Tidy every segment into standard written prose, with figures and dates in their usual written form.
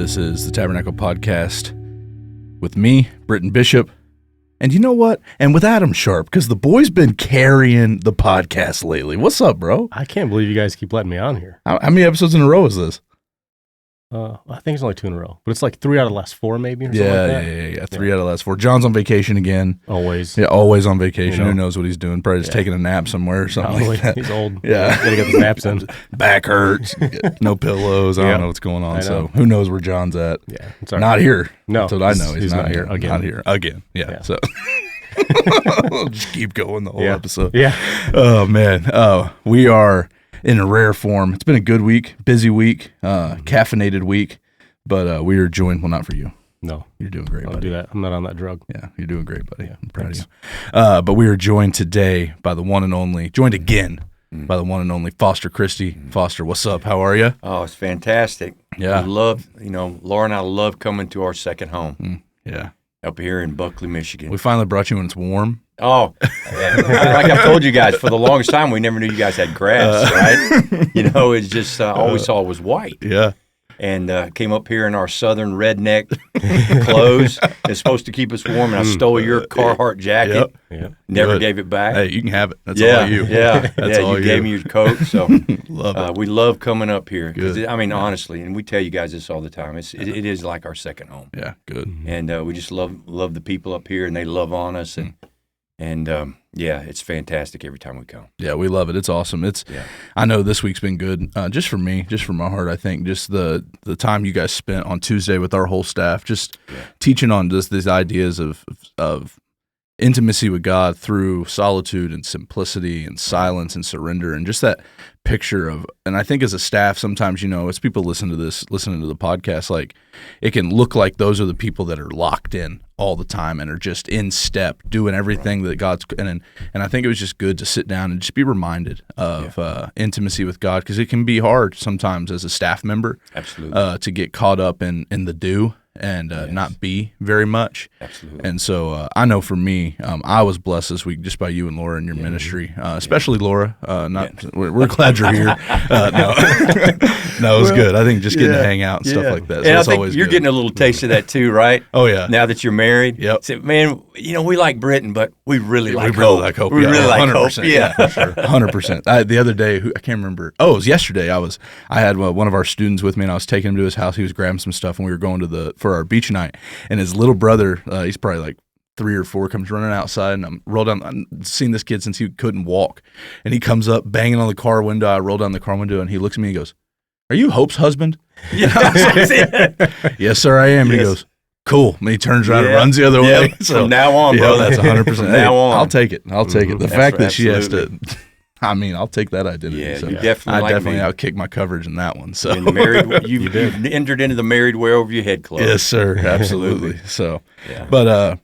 This is the Tabernacle Podcast with me, Britton Bishop, and you know what? And with Adam Sharp, because the boy's been carrying the podcast lately. What's up, bro? I can't believe you guys keep letting me on here. How many episodes in a row is this? I think it's only 2 in a row, but it's like 3 out of the last 4 maybe or something like that. Yeah. 3 out of the last 4. John's on vacation again. Always. Yeah, always on vacation. You know. Who knows what he's doing? Probably just taking a nap somewhere or something Probably. like that. He's old. Yeah. Gotta get the naps in. Back hurts. No pillows. I don't know what's going on. So who knows where John's at? Yeah. It's all right. Not here. No. That's what I know. He's not here again. Not here again. Yeah. So we'll just keep going the whole episode. Yeah. Oh, man. We are in a rare form. It's been a good week, busy week, caffeinated week. But we are joined, well, not for you. No. You're doing great, I'll buddy. do that. I'm not on that drug. Yeah, you're doing great, buddy. Yeah, I'm proud thanks. of you. But we are joined today by the one and only, joined again by the one and only Foster Christy. Foster, what's up? How are you? Oh, it's fantastic. Yeah. We love, Laura and I love coming to our second home Yeah. up here in Buckley, Michigan. We finally brought you when it's warm. Oh, like I've told you guys, for the longest time, we never knew you guys had grass, right? It's just, all we saw was white. Yeah. And came up here in our southern redneck clothes. It's supposed to keep us warm, and I stole your Carhartt jacket. Yep. Never Good. gave it back. Hey, you can have it. That's all you. Yeah, That's all you gave me your coat. So Love it. we love coming up here. 'Cause Good. honestly, and we tell you guys this all the time, it is like our second home. Yeah, good. And we just love the people up here, and they love on us, and it's fantastic every time we come. Yeah, we love it. It's awesome. I know this week's been good, just for me, just for my heart. I think just the time you guys spent on Tuesday with our whole staff, just teaching on just these ideas of intimacy with God through solitude and simplicity and silence and surrender, and just that picture of. And I think as a staff, sometimes as people listening to the podcast, like it can look like those are the people that are locked in all the time and are just in step, doing everything that God's and I think it was just good to sit down and just be reminded of intimacy with God, because it can be hard sometimes as a staff member, Absolutely, to get caught up in the do and not be very much. Absolutely. And so I know for me, I was blessed this week just by you and Laura and your ministry, especially Laura. We're glad you're here. No, it was good. I think just getting to hang out and stuff like that. So and I it's think always you're good. getting a little taste of that too, right? Oh yeah. Now that you're married, Yep. So, man, we like Britton, but we really like we really Hope. like Hope. We really like 100%. Hope. Yeah, For sure. 100%. The other day, I can't remember. Oh, it was yesterday. I had one of our students with me, and I was taking him to his house. He was grabbing some stuff, and we were going for our beach night. And his little brother, he's probably like 3 or 4, comes running outside, and I've seen this kid since he couldn't walk, and he comes up banging on the car window. I roll down the car window, and he looks at me and goes, "Are you Hope's husband?" yeah. "Yes, sir, I am." And he Yes. goes, "Cool." And he turns around and runs the other way. So from now on, bro, that's 100%. From now on, I'll take it. I'll take it. The That's fact right, that she has to, absolutely. I'll take that identity. Yeah, So you definitely I like definitely me. outkick my coverage in that one. So In the married, you've entered into the married way over your head club. yes, sir, absolutely. So, Yeah. but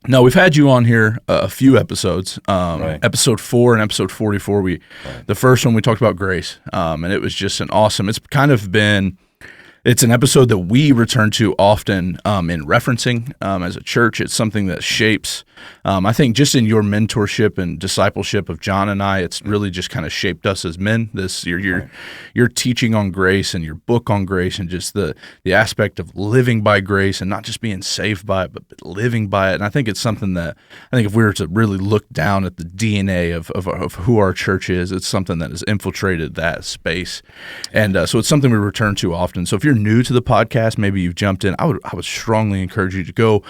no, we've had you on here a few episodes. Right. Episode 4 and episode 44. The first one we talked about grace, and it was just an awesome. It's kind of been. It's an episode that we return to often in referencing as a church. It's something that shapes, I think, just in your mentorship and discipleship of John and I, it's really just kind of shaped us as men. Your teaching on grace and your book on grace, and just the aspect of living by grace and not just being saved by it, but living by it. And I think it's something that I think if we were to really look down at the DNA of who our church is, it's something that has infiltrated that space. And so it's something we return to often. So if you're new to the podcast, maybe you've jumped in, I would strongly encourage you to go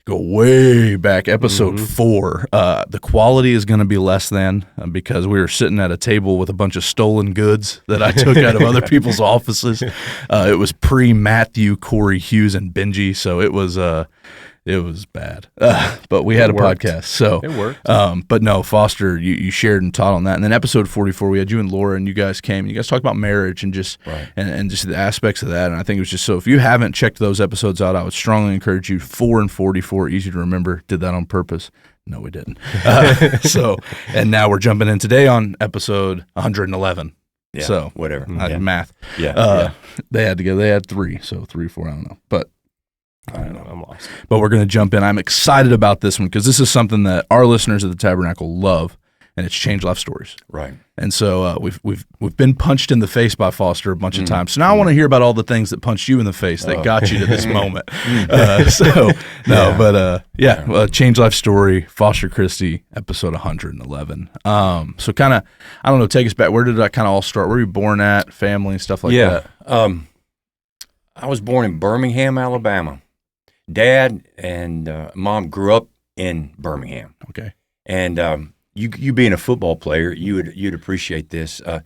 way back, episode 4. The quality is going to be less than because we were sitting at a table with a bunch of stolen goods that I took out of other people's offices. It was pre-Matthew, Corey, Hughes, and Benji, so it was bad. But we had a podcast, so It worked. But no, Foster, you shared and taught on that. And then episode 44, we had you and Laura, and you guys came, and you guys talked about marriage and just and just the aspects of that. And I think it was just so, if you haven't checked those episodes out, I would strongly encourage you. 4 and 44, easy to remember. Did that on purpose? No, we didn't. And now we're jumping in today on episode 111. Yeah, So whatever. math. Yeah. They had 3, so 3, 4, I don't know. But I don't know. I'm lost. But we're going to jump in. I'm excited about this one because this is something that our listeners at the Tabernacle love, and it's changed life stories. Right. And so we've been punched in the face by Foster a bunch of times. So now I want to hear about all the things that punched you in the face that got you to this moment. Change Life Story, Foster Christy, episode 111. So kind of, I don't know, take us back. Where did that kind of all start? Where were you born at, family, and stuff like that? I was born in Birmingham, Alabama. Dad and Mom grew up in Birmingham. Okay. And you being a football player, you'd appreciate this. Dad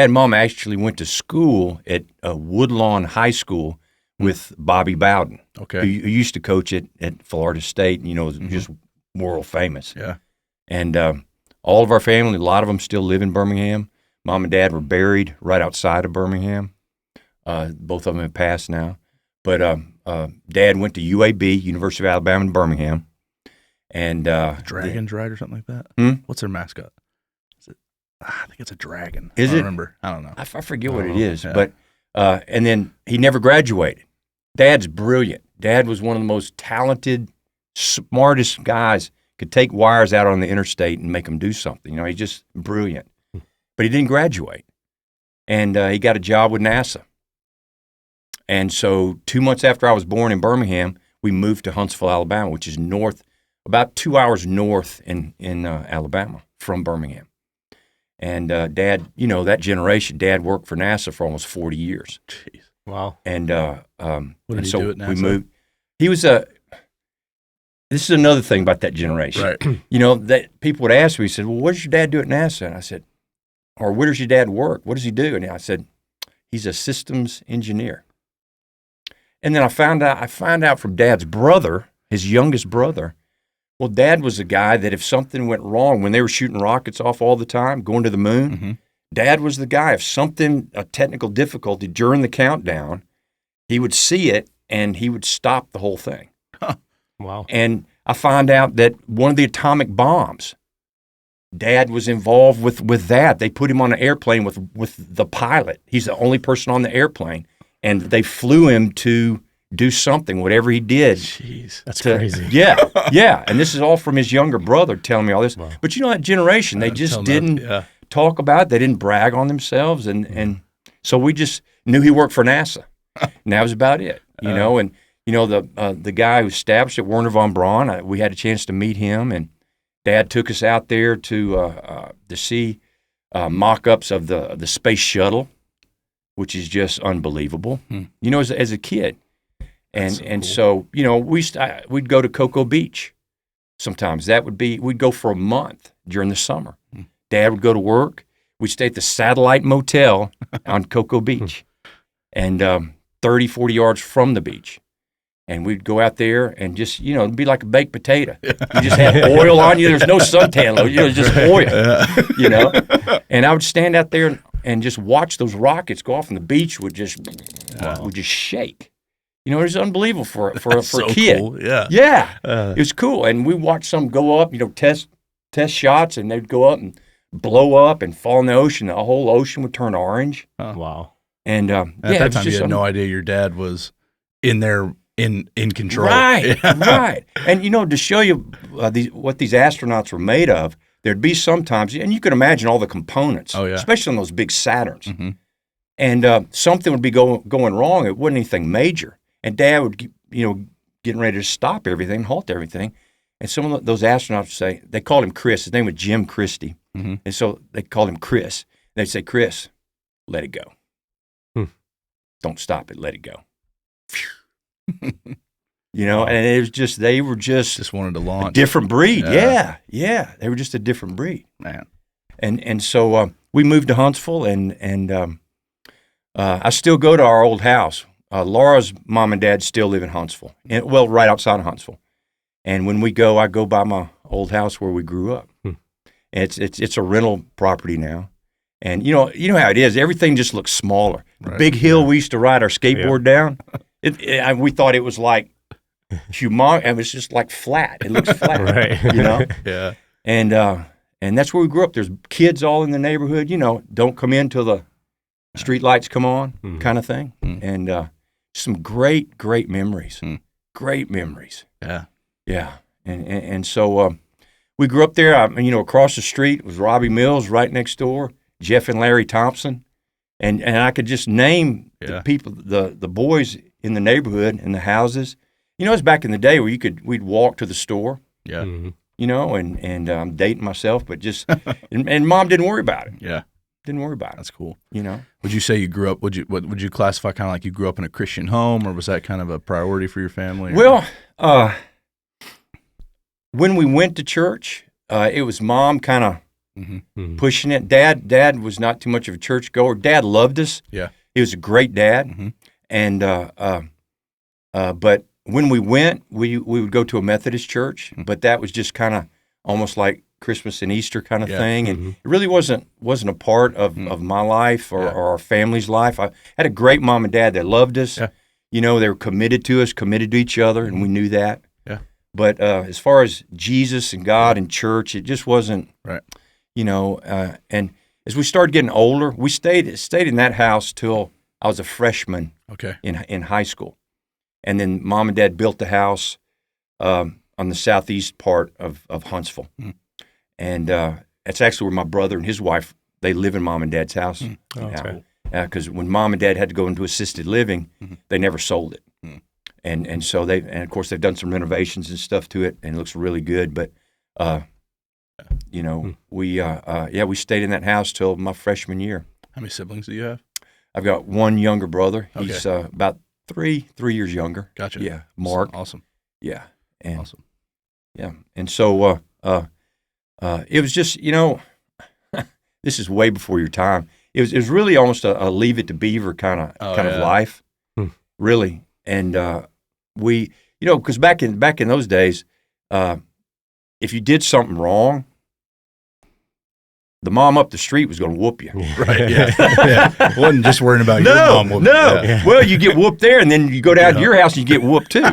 and Mom actually went to school at Woodlawn High School with Bobby Bowden, okay, who used to coach at Florida State, and, was just world famous. Yeah. And all of our family, a lot of them still live in Birmingham. Mom and Dad were buried right outside of Birmingham. Both of them have passed now. But Dad went to UAB, University of Alabama in Birmingham. And Dragons, right, or something like that? What's their mascot? Is it? I think it's a dragon. Is I don't it? Remember. I don't know. I forget what it is. Yeah. But and then he never graduated. Dad's brilliant. Dad was one of the most talented, smartest guys. Could take wires out on the interstate and make them do something. He's just brilliant. But he didn't graduate. And he got a job with NASA. And so 2 months after I was born in Birmingham, we moved to Huntsville, Alabama, which is about 2 hours north in Alabama from Birmingham. And Dad, that generation, Dad worked for NASA for almost 40 years. Jeez. Wow. And what did he do at NASA? we moved. He was this is another thing about that generation. Right. That people would ask me, he said, well, what does your dad do at NASA? And I said, or where does your dad work? What does he do? And I said, he's a systems engineer. And then I found out from Dad's brother, his youngest brother, well, Dad was a guy that if something went wrong, when they were shooting rockets off all the time, going to the moon, Dad was the guy. If a technical difficulty during the countdown, he would see it and he would stop the whole thing. Huh. Wow. And I found out that one of the atomic bombs, Dad was involved with that. They put him on an airplane with the pilot. He's the only person on the airplane. And they flew him to do something, whatever he did. Jeez, that's crazy. Yeah. And this is all from his younger brother telling me all this. Wow. But that generation, they just didn't talk about it. They didn't brag on themselves. And so we just knew he worked for NASA. And that was about it, And, the guy who established it, Werner von Braun, we had a chance to meet him. And Dad took us out there to see mock-ups of the space shuttle, which is just unbelievable, as a kid. And so we'd go to Cocoa Beach sometimes. We'd go for a month during the summer. Dad would go to work. We'd stay at the Satellite Motel on Cocoa Beach and 30, 40 yards from the beach. And we'd go out there and just, it'd be like a baked potato. You just have oil on you. There's no suntan load. Just oil, And I would stand out there and just watch those rockets go off, and the beach would just shake. It was unbelievable for a kid. Cool. Yeah. Yeah. It was cool. And we watched some go up, test shots, and they'd go up and blow up and fall in the ocean. The whole ocean would turn orange. Wow. And at that time, you had no idea your dad was in there in control. Right, right. And, to show you what these astronauts were made of, there'd be sometimes, and you can imagine all the components, especially on those big Saturns. And something would be going wrong. It wasn't anything major. And Dad would, getting ready to stop everything, halt everything. And some of those astronauts would say, they called him Chris. His name was Jim Christy. And so they called him Chris. They'd say, Chris, let it go. Don't stop it. Let it go. And it was just, they were just wanted to launch. A different breed. Yeah. They were just a different breed. Man. And so we moved to Huntsville, and I still go to our old house. Laura's mom and dad still live in Huntsville, right outside of Huntsville. And when we go, I go by my old house where we grew up. It's a rental property now. And you know how it is. Everything just looks smaller. The big hill we used to ride our skateboard down, we thought it was like humongous. It was just like flat. It looks flat, right? Yeah. And that's where we grew up. There's kids all in the neighborhood. Don't come in till the street lights come on, kind of thing. And some great memories. Great memories. Yeah. And so we grew up there. Across the street was Robbie Mills right next door. Jeff and Larry Thompson, and I could just name the people, the boys in the neighborhood and the houses. You know, it was back in the day where we'd walk to the store. Yeah. Mhm. You know, and I'm dating myself, but just and Mom didn't worry about it. Yeah. Didn't worry about it. That's cool. You know. Would you say you grew up? Would you classify kind of like you grew up in a Christian home, or was that kind of a priority for your family? Well, when we went to church, it was Mom kind of pushing it. Dad was not too much of a church goer. Dad loved us. Yeah. He was a great dad. And but when we went, we would go to a Methodist church, but that was just kind of almost like Christmas and Easter kind of thing, and it really wasn't a part of my life or our family's life. I had a great mom and dad that loved us. Yeah. You know, they were committed to us, committed to each other, and we knew that. Yeah. But as far as Jesus and God and church, it just wasn't. Right. You know, and as we started getting older, we stayed in that house till I was a freshman. Okay. In high school, and then Mom and Dad built the house on the southeast part of Huntsville. And that's actually where my brother and his wife, they live in Mom and Dad's house. Because when Mom and Dad had to go into assisted living, they never sold it. And so of course they've done some renovations and stuff to it, and it looks really good. But you know, we stayed in that house till my freshman year. How many siblings do you have? I've got one younger brother. Okay. He's about three years younger. Gotcha. Yeah, Mark. Awesome. Yeah. And, awesome. Yeah, and so it was just, you know, this is way before your time. It was really almost a Leave It to Beaver kind of life, really. And we, you know, because back in those days, if you did something wrong, the mom up the street was going to whoop you. Right, yeah. Wasn't just worrying about your mom whooping you. No. Yeah. Well, you get whooped there, and then you go down to your house and you get whooped too.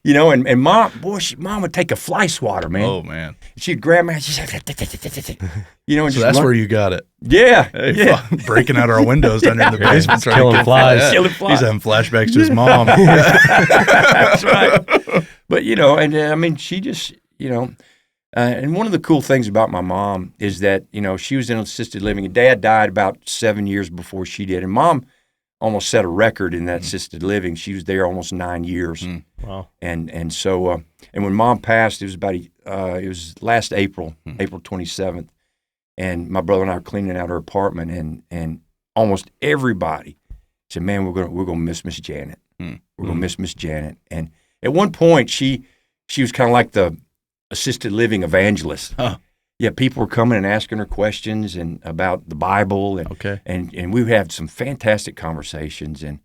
You know, and Mom would take a fly swatter, man. Oh, man. She'd grab me, you know, and so that's where you got it. Yeah. Hey, breaking out our windows down in the basement. Killing flies. He's having flashbacks to his mom. That's right. But, you know, and I mean, she just, you know, and one of the cool things about my mom is that, you know, she was in assisted living, and Dad died about 7 years before she did. And Mom almost set a record in that assisted living. She was there almost 9 years. Wow. And so, and when Mom passed, it was last April, April 27th. And my brother and I were cleaning out her apartment, and almost everybody said, "Man, we're gonna miss Miss Janet. We're gonna miss Miss Janet." And at one point, she was kind of like the assisted living evangelist. Huh. Yeah, people were coming and asking her questions and about the Bible, and we would have some fantastic conversations. And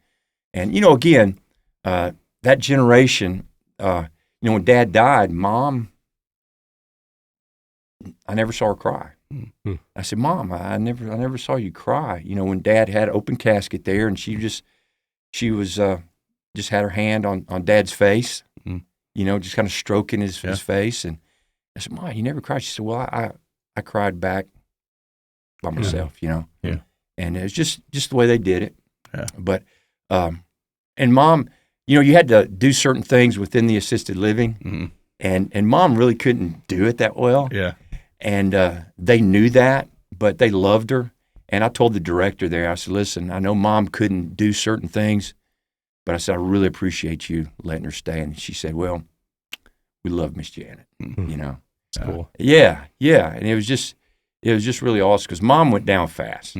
you know, again, that generation, you know, when Dad died, Mom, I never saw her cry. I said, "Mom, I never saw you cry." You know, when Dad had open casket there, and she was just had her hand on Dad's face. You know, just kind of stroking his face. And I said, "Mom, you never cried?" She said, "Well, I cried back by myself, you know." Yeah. And it was just the way they did it. Yeah. But, and Mom, you know, you had to do certain things within the assisted living. And Mom really couldn't do it that well. Yeah. And they knew that, but they loved her. And I told the director there, I said, "Listen, I know Mom couldn't do certain things, but I said, I really appreciate you letting her stay." And she said, "Well, we love Miss Janet, you know." That's cool. Yeah. And it was just really awesome because Mom went down fast.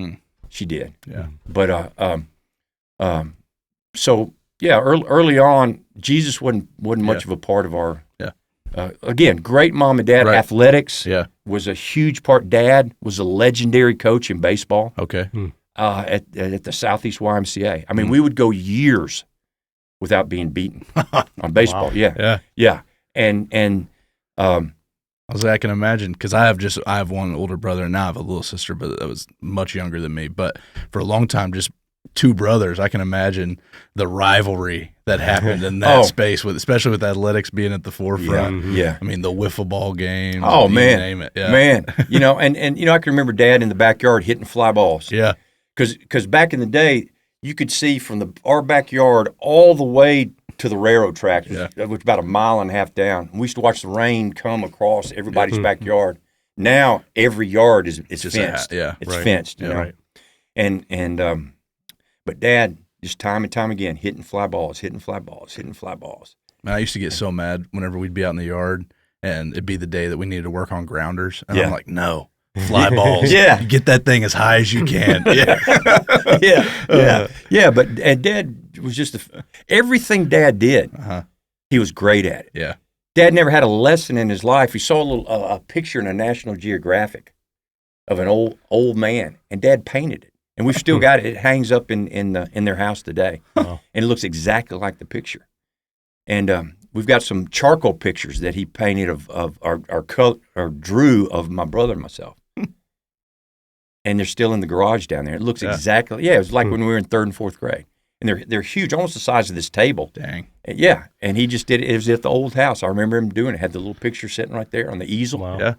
She did. Yeah. But so yeah, early on, Jesus wasn't much of a part of our. Yeah. Again, great mom and dad. Right. Athletics. Yeah. Was a huge part. Dad was a legendary coach in baseball. Okay. At the Southeast YMCA. I mean, we would go years without being beaten on baseball. Wow. Yeah. And I can imagine, because I have one older brother, and now I have a little sister, but that was much younger than me. But for a long time, just two brothers. I can imagine the rivalry that happened in that space, especially with athletics being at the forefront. Yeah. I mean, the wiffle ball games. Oh, man. You name it. Yeah. Man. You know, and you know, I can remember Dad in the backyard hitting fly balls. Yeah. Because back in the day, you could see from our backyard all the way to the railroad track, which was about a mile and a half down. We used to watch the rain come across everybody's backyard. Now every yard is Just fenced. It's fenced, you know. Right. And but Dad just time and time again hitting fly balls. Man, I used to get so mad whenever we'd be out in the yard and it'd be the day that we needed to work on grounders. And I'm like, no, fly balls. Yeah. You get that thing as high as you can. Yeah. But and Dad was just everything Dad did. He was great at it. Yeah. Dad never had a lesson in his life. He saw a picture in a National Geographic of an old man, and Dad painted it. And we've still got it. It hangs up in their house today, and it looks exactly like the picture. And we've got some charcoal pictures that he painted of or drew of my brother and myself, and they're still in the garage down there. It looks exactly it was like when we were in 3rd and 4th grade, and they're huge, almost the size of this table. Dang. Yeah, and he just did it. It was at the old house. I remember him doing it. Had the little picture sitting right there on the easel. Wow. Yeah.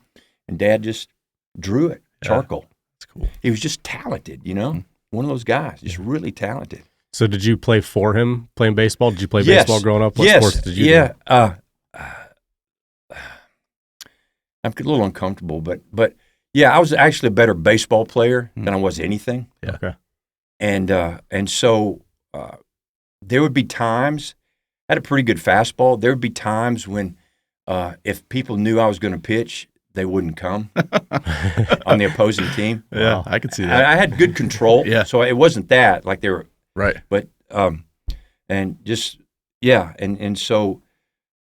And Dad just drew it charcoal. That's cool. He was just talented, you know, one of those guys, just really talented. So did you play for him playing baseball? Did you play baseball growing up? What sports did you do? I'm a little uncomfortable, but yeah, I was actually a better baseball player than I was anything. Yeah. Okay. And so there would be times, I had a pretty good fastball. There would be times when if people knew I was going to pitch, they wouldn't come on the opposing team. Yeah, Wow. I could see that. I had good control. Yeah. So it wasn't that, like they were, Right. but, and just, yeah. And so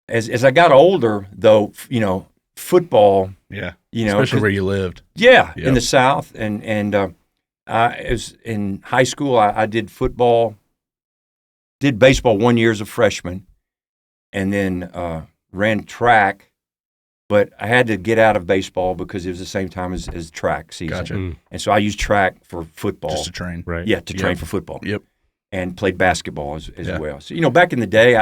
as I got older, though, you know, football, Yeah. you know, Especially where you lived. yeah, Yep. in the South. And I was in high school, I did baseball 1 year as a freshman, and then ran track. But I had to get out of baseball because it was the same time as track season. Gotcha. And so I used track for football. Just to train. Right. Yeah, to train for football. Yep. And played basketball as well. So, you know, back in the day,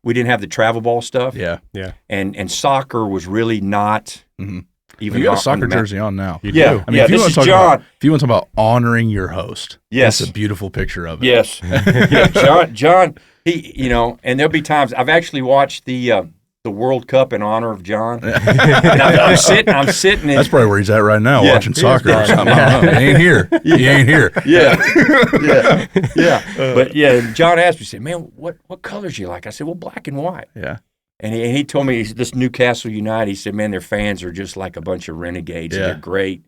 we didn't have the travel ball stuff. Yeah. Yeah. And soccer was really not even You got a on soccer the map. jersey on now. You Yeah. do. I mean, if you this want is to talk John. about, if you want to talk about honoring your host, Yes. that's a beautiful picture of it. Yes. Yeah, John, he, you know, and there'll be times I've actually watched the World Cup in honor of John. And I'm sitting in. That's probably where he's at right now, Yeah, watching he is soccer or probably. something. I don't know. He ain't here. He ain't here. Yeah. But yeah, John asked me, he said, "Man, what colors you like?" I said, "Well, black and white." Yeah. And he told me this Newcastle United. He said, "Man, their fans are just like a bunch of renegades. And Yeah. they're great."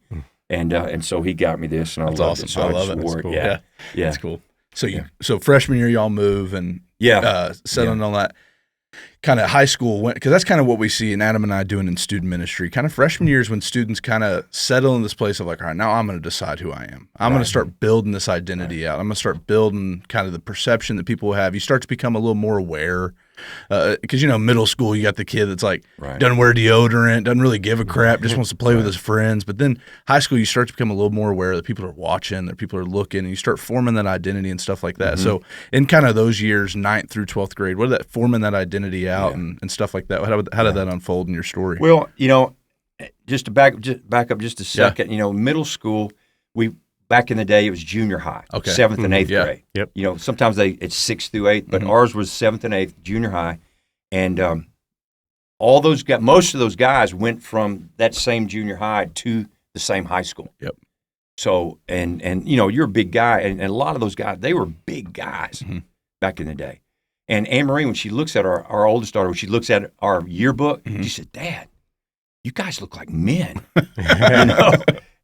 And so he got me this, and That's I loved awesome. it. So I I love just it. wore That's it. cool. Yeah. That's cool. So so freshman year, y'all move and settling on that. Kind of high school, because that's kind of what we see, and Adam and I doing in student ministry. Kind of freshman years when students kind of settle in this place of like, all right, now I'm going to decide who I am. I'm going to start building this identity out. I'm going to start building kind of the perception that people have. You start to become a little more aware. Because, you know, middle school, you got the kid that's like, doesn't wear deodorant, doesn't really give a crap, just wants to play with his friends. But then high school, you start to become a little more aware that people are watching, that people are looking, and you start forming that identity and stuff like that. So in kind of those years, 9th through 12th grade, what did that forming that identity out and stuff like that? How did that unfold in your story? Well, you know, just to back up just a second, you know, middle school, back in the day, it was junior high, 7th and 8th grade. Yep. You know, sometimes it's 6th through 8th, but ours was 7th and 8th, junior high. And all those guys, most of those guys went from that same junior high to the same high school. Yep. So, and you know, you're a big guy, and a lot of those guys, they were big guys back in the day. And Anne-Marie, when she looks at our oldest daughter, when she looks at our yearbook, she said, "Dad, you guys look like men." You know?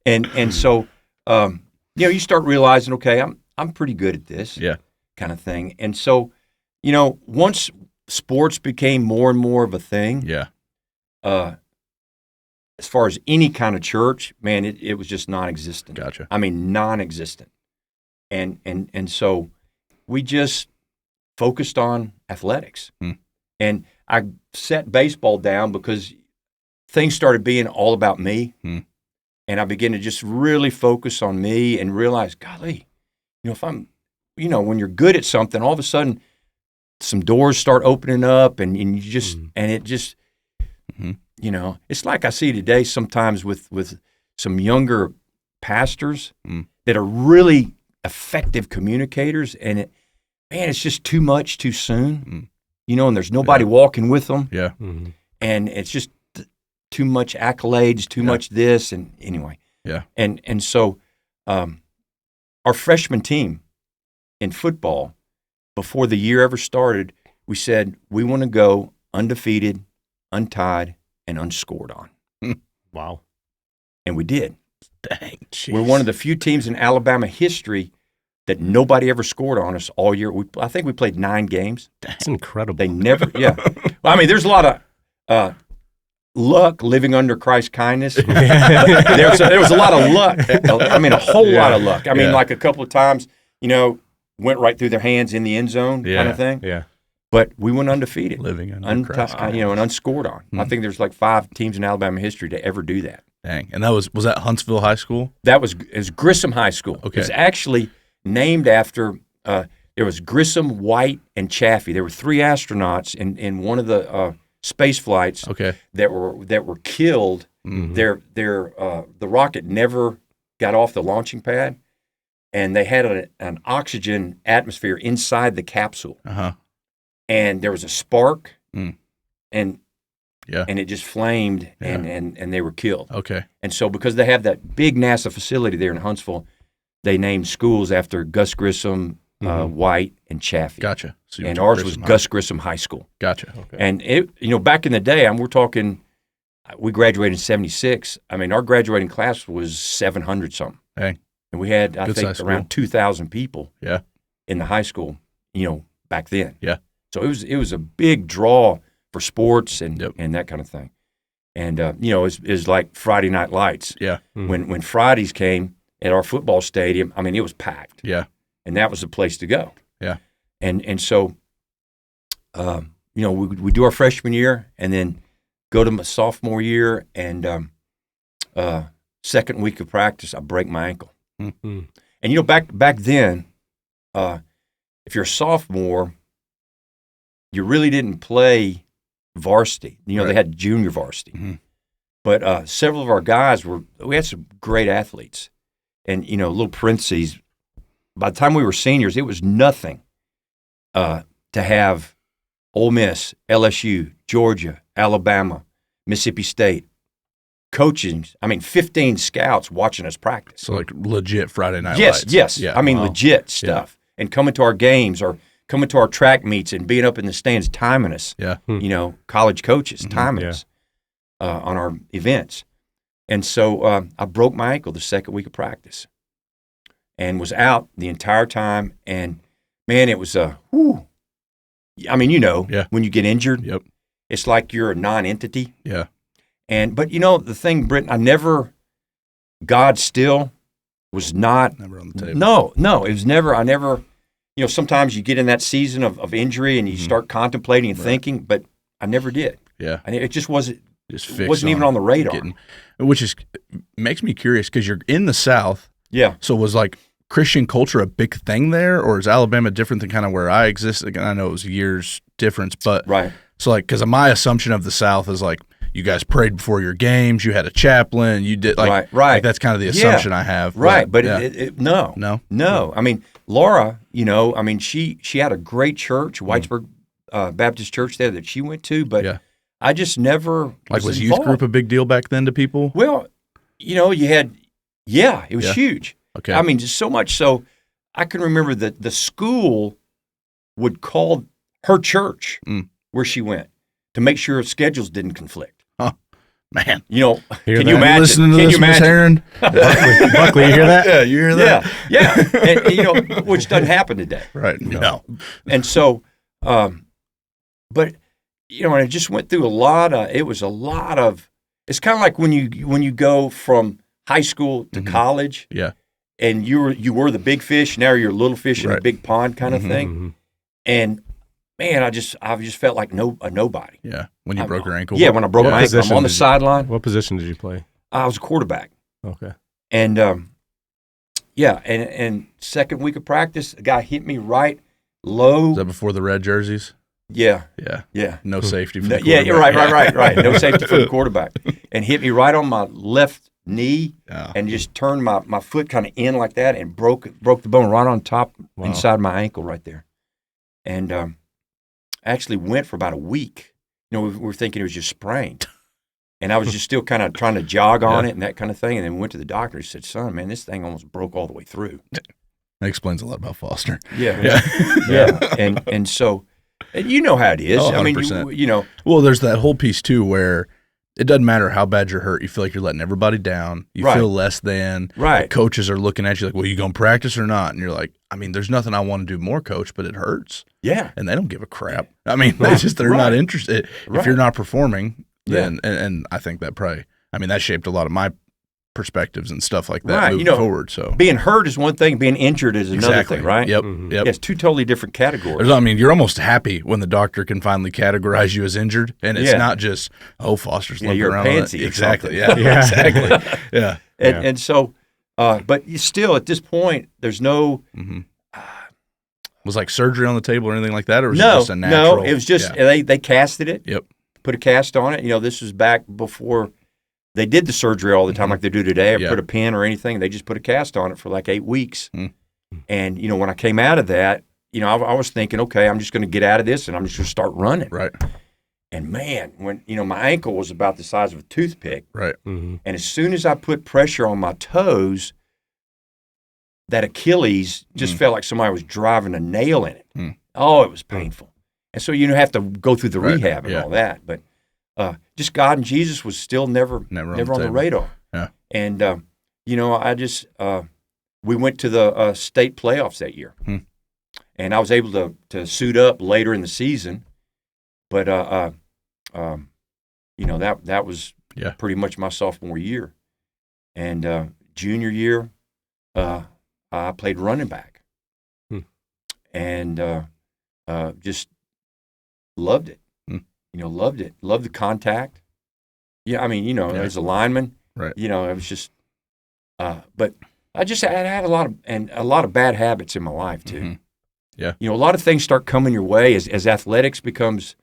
And so, you know, you start realizing, okay, I'm pretty good at this kind of thing. And so, you know, once sports became more and more of a thing, as far as any kind of church, man, it was just non-existent. Gotcha. I mean, non-existent. And so we just focused on athletics. And I set baseball down because things started being all about me. And I began to just really focus on me and realize, golly, you know, if I'm, you know, when you're good at something, all of a sudden some doors start opening up and you just, and it just, you know, it's like I see today sometimes with some younger pastors that are really effective communicators, and it's just too much too soon, you know, and there's nobody walking with them. Yeah. And it's just too much accolades, too much this, and anyway. Yeah. And so our freshman team in football, before the year ever started, we said we want to go undefeated, untied, and unscored on. Wow. And we did. Dang. Geez. We're one of the few teams in Alabama history that nobody ever scored on us all year. I think we played 9 games. That's incredible. They never, yeah. Well, I mean, there's a lot of luck living under Christ's kindness. There was a lot of luck. I mean, a whole lot of luck. I mean, like a couple of times, went right through their hands in the end zone kind of thing. Yeah. But we went undefeated. Living under Christ. And unscored on. I think there's like 5 teams in Alabama history to ever do that. Dang. And that was that Huntsville High School? That was Grissom High School. Okay. It's actually named after there was Grissom, White, and Chaffee. There were 3 astronauts in one of the space flights that were killed. Mm-hmm. The rocket never got off the launching pad, and they had an oxygen atmosphere inside the capsule. Uh-huh. And there was a spark, and it just flamed, and they were killed. Okay. And so because they have that big NASA facility there in Huntsville, they named schools after Gus Grissom, White, and Chaffee. Gotcha. So and ours was Gus Grissom High School. Gotcha. Okay. And it, back in the day, we're talking, we graduated in '76. I mean, our graduating class was 700 something. Hey. And we had, I think, around 2,000 people. Yeah. In the high school, back then. Yeah. So it was a big draw for sports and that kind of thing. And it's like Friday Night Lights. Yeah. Mm-hmm. When Fridays came at our football stadium, I mean, it was packed. Yeah. And that was the place to go. Yeah. And so we do our freshman year and then go to my sophomore year, and second week of practice, I break my ankle. Mm-hmm. And back then, if you're a sophomore, you really didn't play varsity. They had junior varsity. Mm-hmm. But several of our guys we had some great athletes. And, little parentheses, by the time we were seniors, it was nothing to have Ole Miss, LSU, Georgia, Alabama, Mississippi State, coaching, 15 scouts watching us practice. So like legit Friday Night Lights. Yes. Yeah. Legit stuff. Yeah. And coming to our games or coming to our track meets and being up in the stands timing us. Yeah. College coaches timing us on our events. And so I broke my ankle the second week of practice and was out the entire time. And, man, it was when you get injured, it's like you're a non-entity. Yeah. But the thing, Britton, God still was not. Never on the table. No, it was never, I never, sometimes you get in that season of injury and you start contemplating and thinking, but I never did. Yeah. It just wasn't. It wasn't even on the radar. Which makes me curious because you're in the South. Yeah. So was like Christian culture a big thing there, or is Alabama different than kind of where I exist? Again, I know it was years difference, but right. So like, because my assumption of the South is like you guys prayed before your games, you had a chaplain, you did like right. Like that's kind of the assumption I have. Right, but no. No. I mean, Laura, she had a great church, Whitesburg Baptist Church there that she went to, but I just never was youth group a big deal back then to people? Well, you had, it was huge. Okay. Just so much so, I can remember that the school would call her church where she went to make sure schedules didn't conflict. Huh. Man. Can you imagine? Listening to this, Miss Heron? Buckley, you hear that? Yeah, you hear that? Yeah. And, which doesn't happen today. Right. No. And so, but, and I just went through it's kind of like when you go from high school to college. Yeah. And you were the big fish, now you're a little fish in a big pond kind of thing. Mm-hmm. And man, I just felt like a nobody. Yeah. When you broke your ankle. Yeah, when I broke my ankle, I'm on the sideline. What position did you play? I was a quarterback. Okay. And and second week of practice, a guy hit me right low. Is that before the red jerseys? Yeah. No safety for the quarterback. Yeah, right. No safety for the quarterback. And hit me right on my left knee and just turned my foot kind of in like that and broke the bone right on top inside my ankle right there. And actually went for about a week. We were thinking it was just sprained. And I was just still kind of trying to jog on it and that kind of thing. And then went to the doctor. He said, son, man, this thing almost broke all the way through. That explains a lot about Foster. Yeah. And so, and you know how it is. Oh, I mean, 100%. you know. Well, there's that whole piece too where it doesn't matter how bad you're hurt. You feel like you're letting everybody down. You Right. feel less than. Right. The coaches are looking at you like, well, you going to practice or not? And you're like, I mean, there's nothing I want to do more, coach, but it hurts. Yeah. And they don't give a crap. I mean, they're not interested. If you're not performing, then, and I think that probably, I mean, that shaped a lot of my perspectives and stuff like that moving forward. So being hurt is one thing, being injured is another thing, right? Yep. Mm-hmm. Yep. Yeah, it's two totally different categories. I mean, you're almost happy when the doctor can finally categorize you as injured, and it's not just, oh, Foster's limping you're around. A pansy exactly. Yeah. Exactly. Yeah. And so, but you still at this point, there's no. Mm-hmm. Was like surgery on the table or anything like that, or was it just a natural? No, it was just they casted it. Yep. Put a cast on it. You know, this was back before they did the surgery all the time like they do today, or put a pin or anything. They just put a cast on it for like 8 weeks. And, you know, when I came out of that, you know, I was thinking, okay, I'm just going to get out of this and I'm just going to start running. Right. And, man, when, you know, my ankle was about the size of a toothpick. Right. And as soon as I put pressure on my toes, that Achilles just felt like somebody was driving a nail in it. Oh, it was painful. And so you have to go through the rehab and all that. But just God and Jesus was still never on the radar. Yeah. And, you know, I just we went to the state playoffs that year. And I was able to suit up later in the season. But, you know, that was pretty much my sophomore year. And junior year, I played running back. And just loved it. You know, loved it. Loved the contact. Yeah, I mean, you know, as a lineman, you know, it was just, but I had a lot of bad habits in my life too. Yeah. You know, a lot of things start coming your way as athletics becomes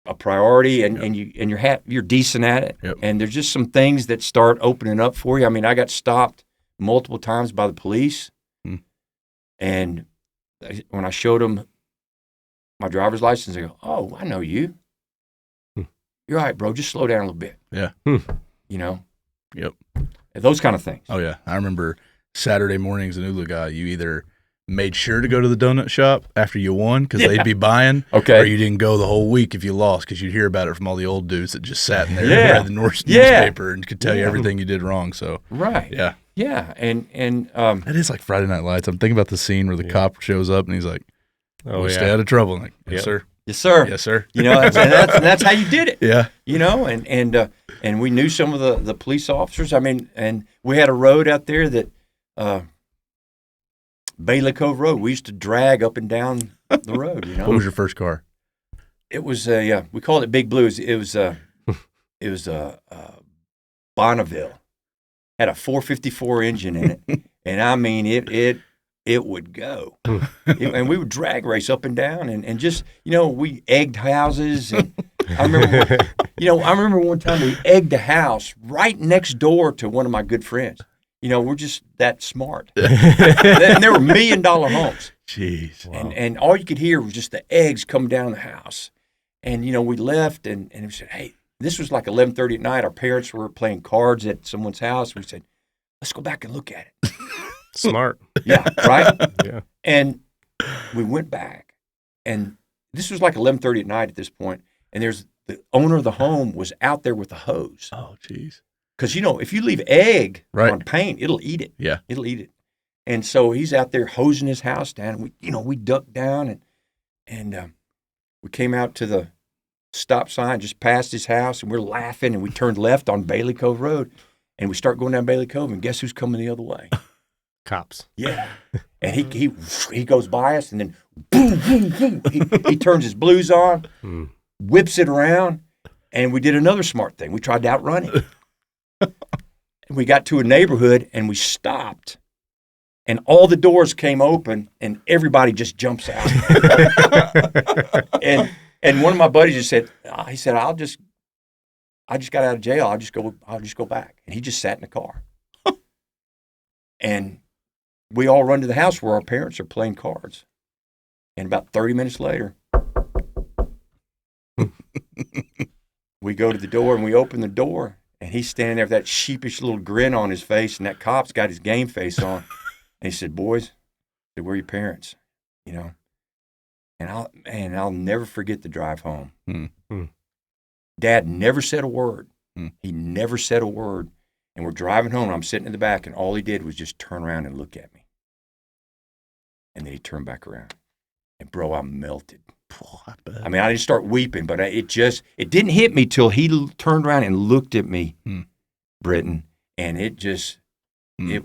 a priority and you're decent at it. And there's just some things that start opening up for you. I mean, I got stopped multiple times by the police. And when I showed them my driver's license, they go, "Oh, I know you. You're all right, bro. Just slow down a little bit." Yeah. You know? Yep. Those kind of things. Oh, yeah. I remember Saturday mornings in Ulaga, you either made sure to go to the donut shop after you won because they'd be buying, or you didn't go the whole week if you lost because you'd hear about it from all the old dudes that just sat in there and read the newspaper and could tell you everything you did wrong. So, Yeah. Yeah. And it is like Friday Night Lights. I'm thinking about the scene where the cop shows up and he's like, stay out of trouble. I'm like, yes, sir. Yes, sir. Yes, sir. You know, and that's how you did it. Yeah. You know, and we knew some of the police officers. I mean, and we had a road out there that Bailey Cove Road. We used to drag up and down the road. You know. What was your first car? It was we called it Big Blue. It was Bonneville. Had a 454 engine in it, and I mean it would go, and we would drag race up and down, and just, you know, we egged houses. And I remember one time we egged a house right next door to one of my good friends. You know, we're just that smart. And there were $1 million homes. Jeez. Wow. And all you could hear was just the eggs come down the house. And, you know, we left and we said, hey, this was like 11:30 at night. Our parents were playing cards at someone's house. We said, let's go back and look at it. Smart. Yeah, right? Yeah. And we went back. And this was like 11:30 at night at this point. And there's the owner of the home was out there with a hose. Oh, jeez. Because, you know, if you leave egg on paint, it'll eat it. Yeah. It'll eat it. And so he's out there hosing his house down. And we ducked down and we came out to the stop sign just past his house, and we're laughing, and we turned left on Bailey Cove Road, and we start going down Bailey Cove, and guess who's coming the other way? Cops. Yeah. And he goes by us, and then boom, boom, boom. He turns his blues on, whips it around, and we did another smart thing. We tried to outrun him. And we got to a neighborhood, and we stopped, and all the doors came open, and everybody just jumps out. And one of my buddies just said, he said, I just got out of jail. I'll just go back. And he just sat in the car. And we all run to the house where our parents are playing cards. And about 30 minutes later, we go to the door and we open the door, and he's standing there with that sheepish little grin on his face, and that cop's got his game face on. And he said, "Boys, where are your parents?" You know, and I'll never forget the drive home. Dad never said a word. He never said a word. And we're driving home, and I'm sitting in the back, and all he did was just turn around and look at me. And then he turned back around. And, bro, I melted. I mean, I didn't start weeping, but it didn't hit me till he turned around and looked at me, Britton, and it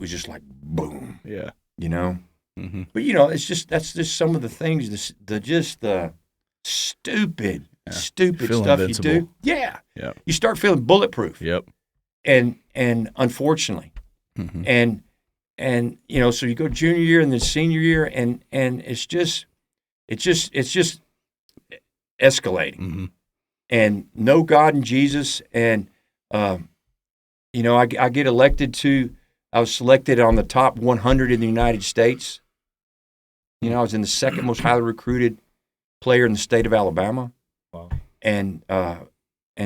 was just like boom. Yeah. You know? Mm-hmm. But, you know, that's just some of the things, the stupid stuff invincible. You do. Yeah. Yep. You start feeling bulletproof. Yep. And unfortunately, and you know, so you go junior year and then senior year, and it's just escalating, and no God and Jesus, and you know, I get elected I was selected on the top 100 in the United States. You know, I was in the second most highly recruited player in the state of Alabama. Wow. And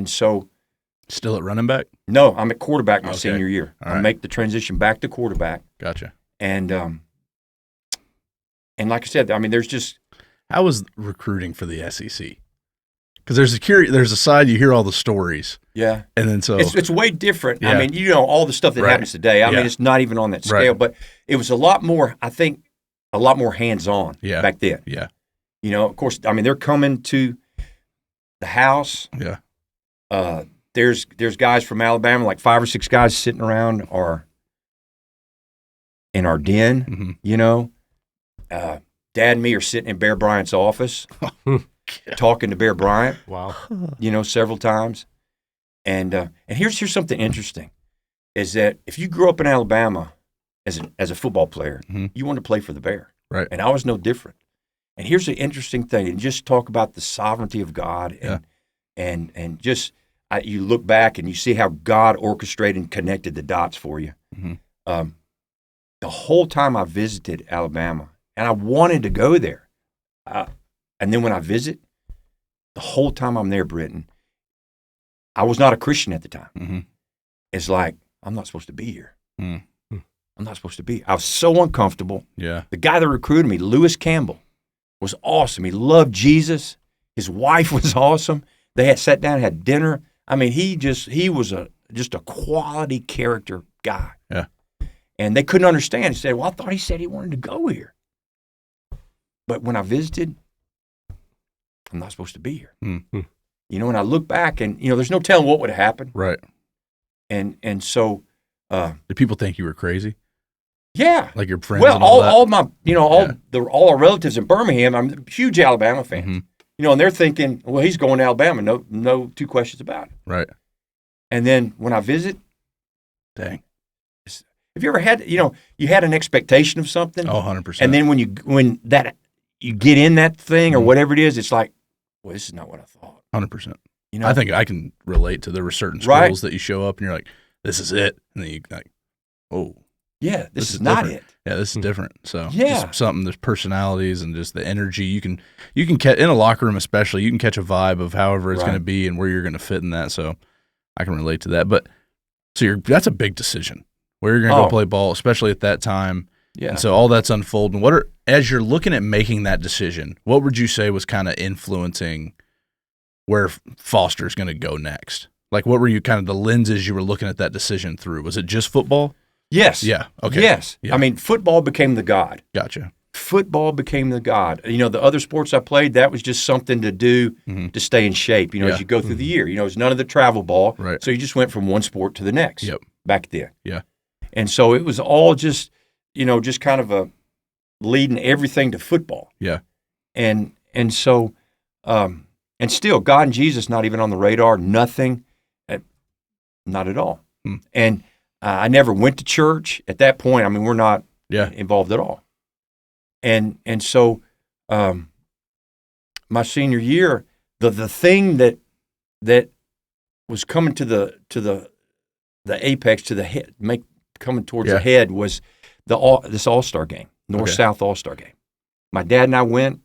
so. Still at running back? No, I'm at quarterback my senior year. All I right. make the transition back to quarterback. Gotcha. And like I said, I mean, there's just. How was recruiting for the SEC? Because there's a side you hear all the stories. Yeah. And then so. It's way different. Yeah. I mean, you know, all the stuff that happens today. I mean, it's not even on that scale, but it was a lot more hands-on back then. Yeah. You know, of course, I mean, they're coming to the house. Yeah. There's guys from Alabama, like 5 or 6 guys sitting around in our den, you know. Dad and me are sitting in Bear Bryant's office talking to Bear Bryant. Wow. You know, several times. And here's something interesting, is that if you grew up in Alabama as a football player, you wanted to play for the Bear. Right. And I was no different. And here's the interesting thing, and just talk about the sovereignty of God and just you look back and you see how God orchestrated and connected the dots for you. The whole time I visited Alabama, and I wanted to go there, and then when I visit, the whole time I'm there, Britton, I was not a Christian at the time. It's like, I'm not supposed to be here. I'm not supposed to be. I was so uncomfortable. Yeah. The guy that recruited me, Lewis Campbell, was awesome. He loved Jesus. His wife was awesome. They had sat down and had dinner. I mean, he was just a quality character guy. Yeah. And they couldn't understand. He said, "Well, I thought he said he wanted to go here." But when I visited, I'm not supposed to be here. You know, and I look back and, you know, there's no telling what would have happened. Right. And so. Did people think you were crazy? Yeah. Like your friends? Well, and all all our relatives in Birmingham, I'm huge Alabama fans. You know, and they're thinking, well, he's going to Alabama. No two questions about it. Right. And then when I visit, dang. Have you ever had, you know, you had an expectation of something? Oh, 100%. And then when you get in that thing or whatever it is, it's like, well, this is not what I thought. 100%. You know, I think I can relate to there were certain schools that you show up and you're like, this is it. And then you like, oh. Yeah, this is not different. it. Yeah, this is different. So just something, there's personalities and just the energy. You can catch in a locker room, especially, you can catch a vibe of however it's going to be and where you're going to fit in that. So I can relate to that. But so that's a big decision where you're going to go play ball, especially at that time. Yeah. And so all that's unfolding. As you're looking at making that decision, what would you say was kind of influencing where Foster's going to go next? Like, what were you kind of the lenses you were looking at that decision through? Was it just football? Yes. Yeah. Okay. Yes. Yeah. I mean, football became the god. Gotcha. Football became the god. You know, the other sports I played, that was just something to do to stay in shape, you know, as you go through the year. You know, it was none of the travel ball. Right. So you just went from one sport to the next back then. Yeah. And so it was all just, you know, just kind of leading everything to football. Yeah. And so, and still, God and Jesus not even on the radar, nothing, not at all. And I never went to church at that point. I mean, we're not involved at all. And so, my senior year, the thing that was coming to the apex, to the head, coming towards the head was this All-Star game, North-South All-Star game. My dad and I went,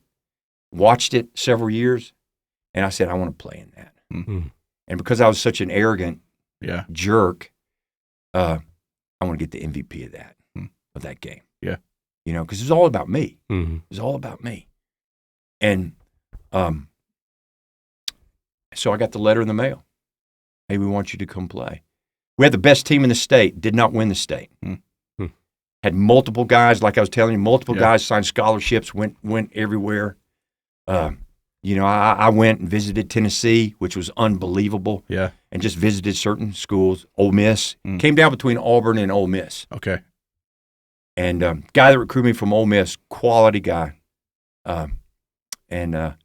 watched it several years, and I said, I want to play in that. And because I was such an arrogant jerk, I want to get the MVP of that game. Yeah. You know, because it was all about me. Mm-hmm. It was all about me. And so I got the letter in the mail. Hey, we want you to come play. We had the best team in the state, did not win the state. Mm-hmm. Had multiple guys, like I was telling you, multiple guys signed scholarships, went everywhere. You know, I went and visited Tennessee, which was unbelievable. Yeah. And just visited certain schools. Ole Miss. Came down between Auburn and Ole Miss. Okay. And guy that recruited me from Ole Miss, quality guy. And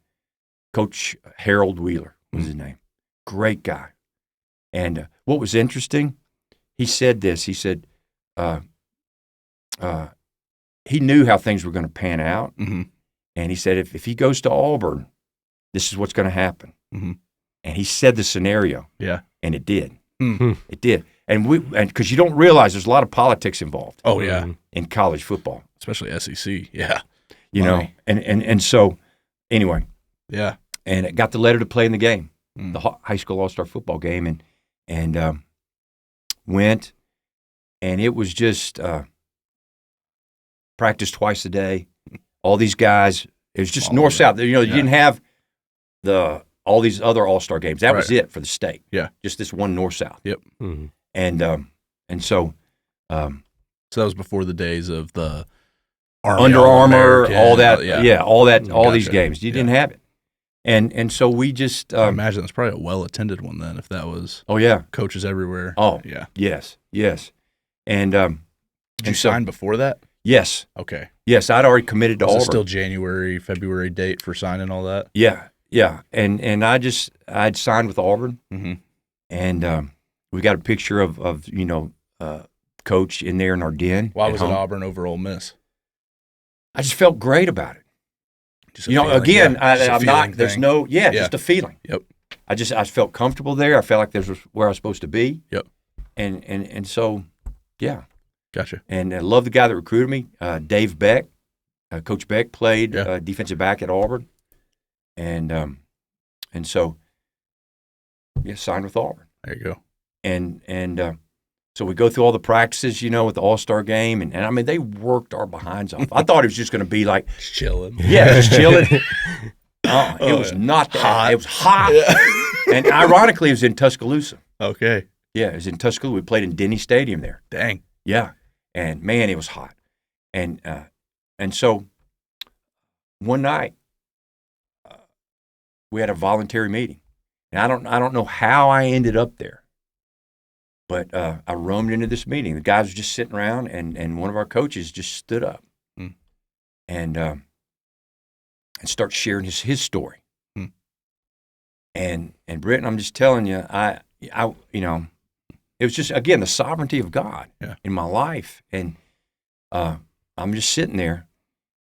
Coach Harold Wheeler was his name. Great guy. And what was interesting, he said this. He said he knew how things were going to pan out. Mm-hmm. And he said if he goes to Auburn, this is what's going to happen. Mm-hmm. And he said the scenario. Yeah. And it did. Mm-hmm. It did. And because you don't realize there's a lot of politics involved. Oh, yeah. In college football. Especially SEC. Yeah. You know, and so anyway. Yeah. And it got the letter to play in the game, the high school all-star football game, and went, and it was just practice twice a day. All these guys, it was just north-south. You know, you didn't have all these other all-star games. That was it for the state. Yeah. Just this one north-south. Yep. Mm-hmm. And so. So that was before the days of the Under Armour, all that, all that, all Gotcha. these games. You didn't have it. And so we just I imagine that's probably a well-attended one then, if that was coaches everywhere. Oh, yeah. Yes. And did you sign before that? Yes. Okay. Yes, I'd already committed to Was Auburn. it still January, February date for signing all that? Yeah. And I'd signed with Auburn, and we got a picture of Coach in there in our den. Why was it Auburn over Ole Miss? I just felt great about it. Just a feeling, again, yeah. I'm not. There's thing. no. Yeah, just a feeling. Yep. I felt comfortable there. I felt like this was where I was supposed to be. Yep. And so, yeah. Gotcha. And I love the guy that recruited me, Dave Beck. Coach Beck played defensive back at Auburn, and so, signed with Auburn. There you go. And so we go through all the practices, with the All-Star game, and I mean they worked our behinds off. I thought it was just going to be like chilling. Yeah, just chilling. It was not that hot. It was hot, and ironically, it was in Tuscaloosa. Okay. Yeah, it was in Tuscaloosa. We played in Denny Stadium there. Dang. Yeah, and man, it was hot, and so one night we had a voluntary meeting, and I don't know how I ended up there. But I roamed into this meeting. The guys were just sitting around, and one of our coaches just stood up and started sharing his story. And Britton, I'm just telling you, I it was just, again, the sovereignty of God in my life. And I'm just sitting there,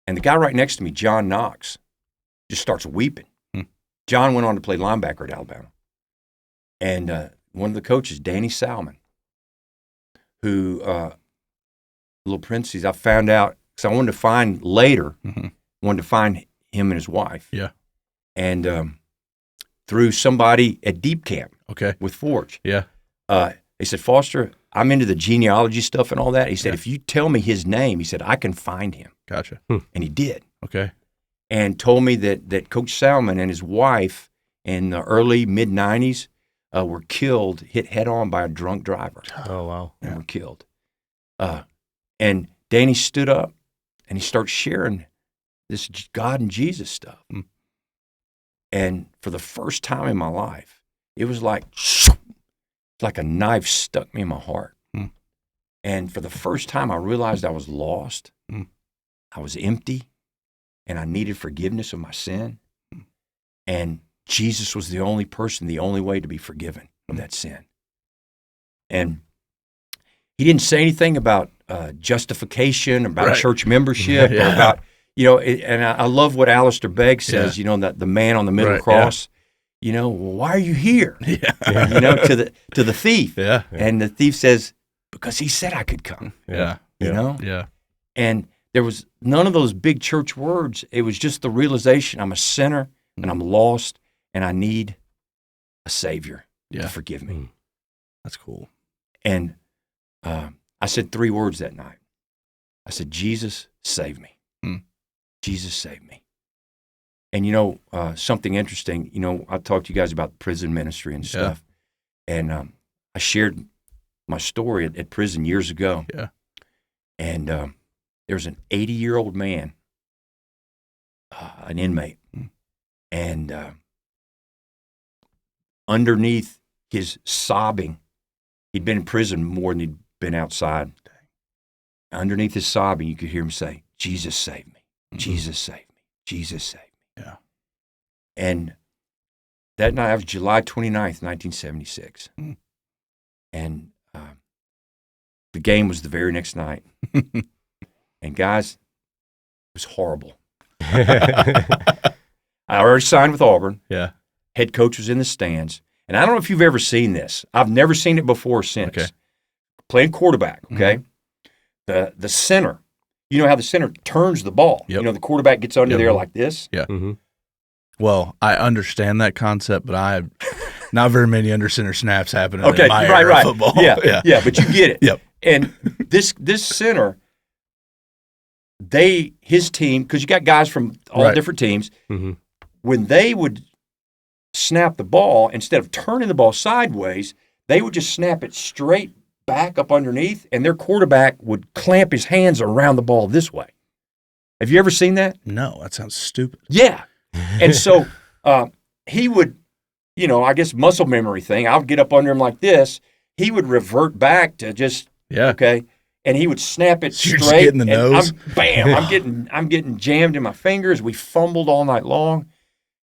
and the guy right next to me, John Knox, just starts weeping. John went on to play linebacker at Alabama. And one of the coaches, Danny Salmon, who, little parentheses, I found out, because I wanted to find later, wanted to find him and his wife. Yeah. And through somebody at Deep Camp with Forge. Yeah. He said, Foster, I'm into the genealogy stuff and all that. He said, if you tell me his name, he said, I can find him. Gotcha. And he did. Okay. And told me that Coach Salmon and his wife in the early, mid-'90s, were killed, hit head-on by a drunk driver. Oh, wow. And were killed. And Danny stood up, and he started sharing this God and Jesus stuff. And for the first time in my life, it was like a knife stuck me in my heart. And for the first time, I realized I was lost. I was empty, and I needed forgiveness of my sin. And Jesus was the only person, the only way to be forgiven of that sin. And he didn't say anything about justification, about church membership, or about, and I love what Alistair Begg says, that the man on the middle cross, well, why are you here? To the thief. Yeah. And the thief says, because he said I could come. Yeah. Yeah. And there was none of those big church words. It was just the realization I'm a sinner and I'm lost and I need a Savior. to forgive me. That's cool. And I said 3 words that night. I said, Jesus, save me. Jesus, save me. And, something interesting, I talked to you guys about prison ministry and stuff. And I shared my story at prison years ago. Yeah. And there was an 80-year-old man, an inmate, and underneath his sobbing, he'd been in prison more than he'd been outside. Underneath his sobbing, you could hear him say, Jesus, save me. Jesus, save me. Jesus, save me. Yeah. And that night, it was July 29th, 1976. And the game was the very next night. And guys, it was horrible. I already signed with Auburn. Yeah. Head coach was in the stands. And I don't know if you've ever seen this. I've never seen it before or since. Okay. Playing quarterback, okay? The center, you know how the center turns the ball. Yep. The quarterback gets under there like this. Yeah. Well, I understand that concept, but not very many under center snaps happening in my era of football. Yeah, but you get it. Yep. And this center, his team, because you got guys from all different teams, when they would snap the ball, instead of turning the ball sideways, they would just snap it straight back up underneath, and their quarterback would clamp his hands around the ball this way. Have you ever seen that? No, that sounds stupid. Yeah. And so he would, I guess muscle memory thing, I would get up under him like this. He would revert back to just, okay, and he would snap it straight. You're just getting the nose. I'm getting jammed in my fingers. We fumbled all night long.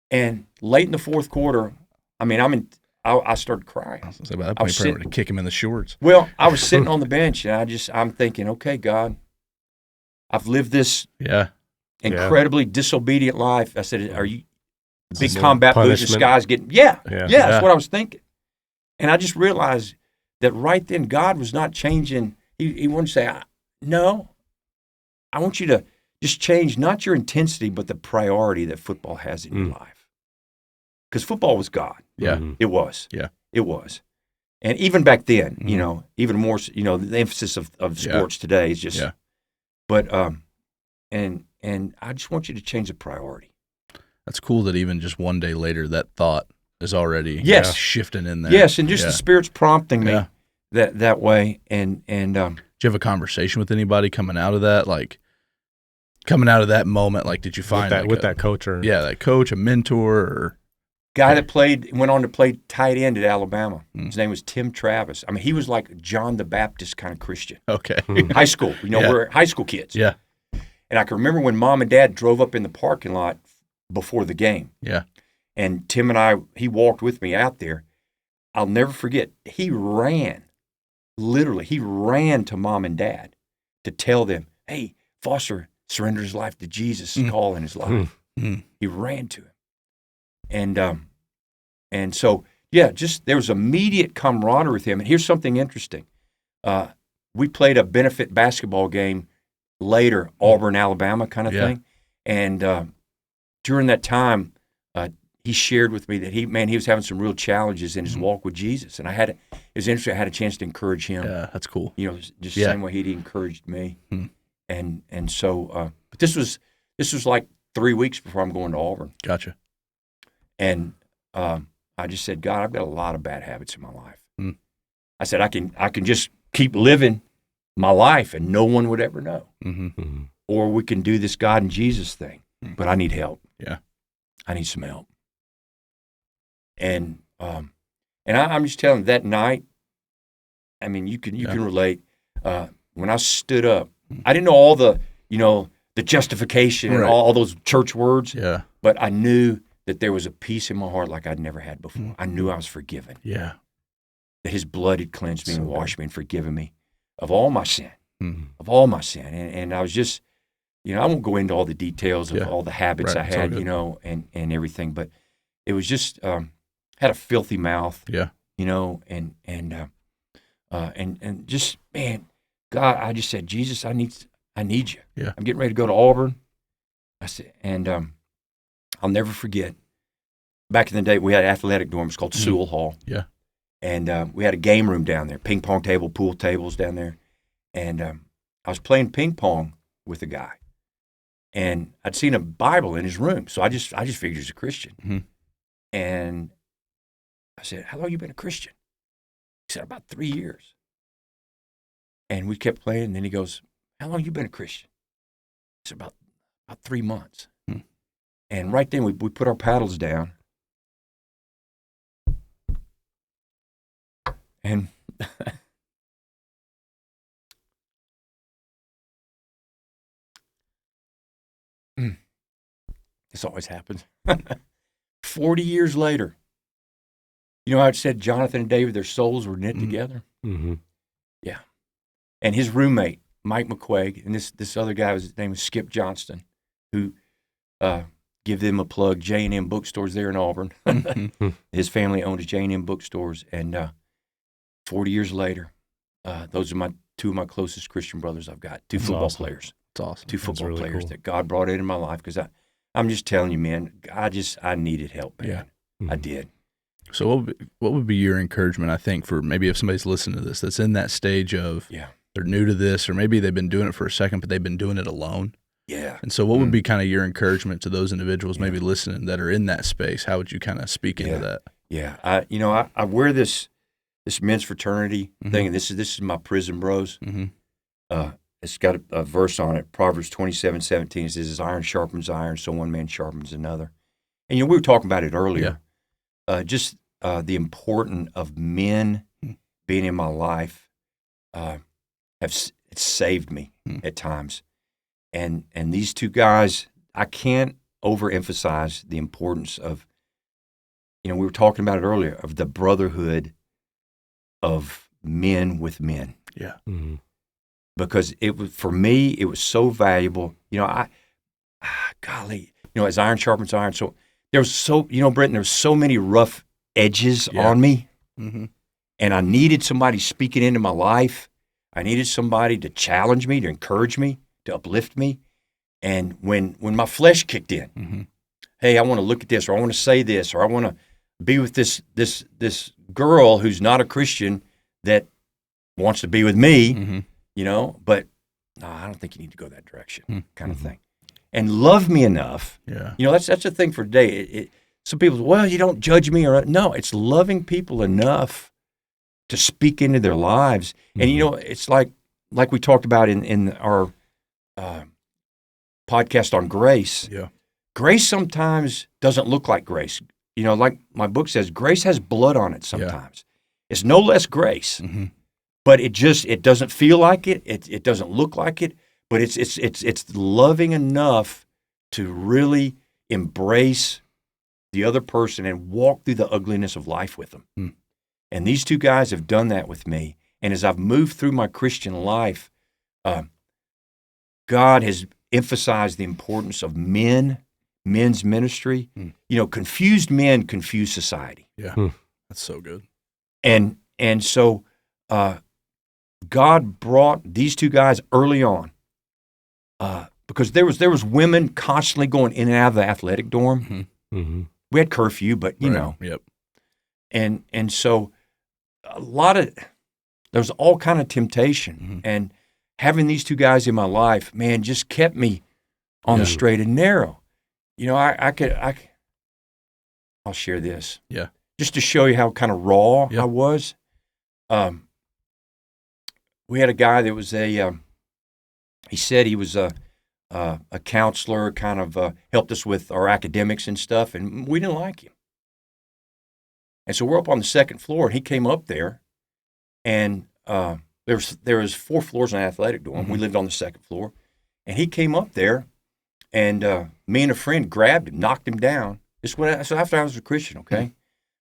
And late in the fourth quarter, I started crying. I was about that point, probably to kick him in the shorts. Well, I was sitting on the bench, and I'm thinking, okay, God, I've lived this incredibly disobedient life. I said, are you big combat boots and skies getting? Yeah, that's what I was thinking. And I just realized that right then God was not changing. He wanted to say, no, I want you to just change not your intensity, but the priority that football has in your life. Because football was God. Yeah. It was. Yeah. It was. And even back then, even more, the emphasis of sports today is just, but, and I just want you to change the priority. That's cool that even just one day later, that thought is already shifting in there. Yes. And just the Spirit's prompting me that way. And, did you have a conversation with anybody coming out of that? Like, coming out of that moment, like, did you find that coach or that coach, a mentor, or guy that went on to play tight end at Alabama? His name was Tim Travis. He was like John the Baptist kind of Christian. Okay, high school. We're high school kids. Yeah, and I can remember when Mom and Dad drove up in the parking lot before the game. Yeah, and Tim and he walked with me out there. I'll never forget. He ran to Mom and Dad to tell them, "Hey, Foster surrendered his life to Jesus' call in his life." He ran to him. And so, just there was immediate camaraderie with him. And here's something interesting. We played a benefit basketball game later, Auburn, Alabama kind of thing. And during that time, he shared with me that he was having some real challenges in his walk with Jesus. And it was interesting. I had a chance to encourage him. Yeah, that's cool. Just the same way he encouraged me. And so, but this was like 3 weeks before I'm going to Auburn. Gotcha. And I just said, God, I've got a lot of bad habits in my life. I said, I can just keep living my life and no one would ever know. Or we can do this God and Jesus thing, but I need help. Yeah, I need some help. And I'm just telling you, that night, you can relate. When I stood up, I didn't know all the justification and all those church words. Yeah, but I knew that there was a peace in my heart like I'd never had before. I knew I was forgiven. Yeah. That his blood had cleansed me and washed me and forgiven me of all my sin. Of all my sin. And I was just, I won't go into all the details of all the habits I had, and everything, but it was just, had a filthy mouth. Yeah. And just, man, God, I just said, Jesus, I need you. Yeah. I'm getting ready to go to Auburn. I said, and I'll never forget. Back in the day, we had athletic dorms called Sewell Hall. Yeah. And we had a game room down there, ping pong table, pool tables down there. And I was playing ping pong with a guy. And I'd seen a Bible in his room. So I just figured he was a Christian. Mm-hmm. And I said, how long you been a Christian? He said, about 3 years. And we kept playing. And then he goes, how long you been a Christian? I said, about 3 months. Hmm. And right then we put our paddles down. And this always happens. 40 years later, you know how it said Jonathan and David, their souls were knit together? Mm-hmm. Yeah. And his roommate, Mike McQuaig, and this other guy, his name was Skip Johnston, who give them a plug, J&M Bookstores there in Auburn. His family owned J&M Bookstores. And 40 years later, those are two of my closest Christian brothers I've got, two football players. That's awesome. Two football really players cool. that God brought into my life, because I'm just telling you, man, I needed help, man. Yeah. Mm-hmm. I did. So what would be your encouragement, I think, for maybe if somebody's listening to this that's in that stage of they're new to this, or maybe they've been doing it for a second, but they've been doing it alone? Yeah. And so what would be kind of your encouragement to those individuals maybe listening that are in that space? How would you kind of speak into that? Yeah. I wear this men's fraternity thing, and this is my prison bros. Mm-hmm. It's got a verse on it, Proverbs 27:17. It says, as iron sharpens iron, so one man sharpens another. And, we were talking about it earlier. Just the importance of men being in my life it's saved me at times. And these two guys, I can't overemphasize the importance of, we were talking about it earlier, of the brotherhood of men with men. Yeah. Mm-hmm. Because for me, it was so valuable. Golly, as iron sharpens iron. So there was Britton, there was so many rough edges on me. Mm-hmm. And I needed somebody speaking into my life. I needed somebody to challenge me, to encourage me, to uplift me. And when my flesh kicked in, hey, I want to look at this, or I want to say this, or I want to be with this girl who's not a Christian that wants to be with me, but no, I don't think you need to go that direction, kind of thing. And love me enough. Yeah. That's the thing for today. Some people say, well, you don't judge me, or no, it's loving people enough to speak into their lives. And it's like we talked about in our podcast on grace. Yeah. Grace sometimes doesn't look like grace. Like my book says, grace has blood on it sometimes. It's no less grace. But it doesn't feel like it. It doesn't look like it. But it's loving enough to really embrace the other person and walk through the ugliness of life with them. And these two guys have done that with me. And as I've moved through my Christian life, God has emphasized the importance of men's ministry. Confused men confuse society. Yeah. That's so good. And so God brought these two guys early on, because there was women constantly going in and out of the athletic dorm. We had curfew, but you know. Yep. And so there was all kind of temptation, and having these two guys in my life, man, just kept me on the straight and narrow. I'll share this. Yeah. Just to show you how kind of raw I was. We had a guy that was he said he was a counselor, kind of helped us with our academics and stuff, and we didn't like him. And so we're up on the second floor, and he came up there, and there was 4 floors in an athletic dorm. We lived on the second floor, and he came up there, and me and a friend grabbed him, knocked him down. So after I was a Christian, okay?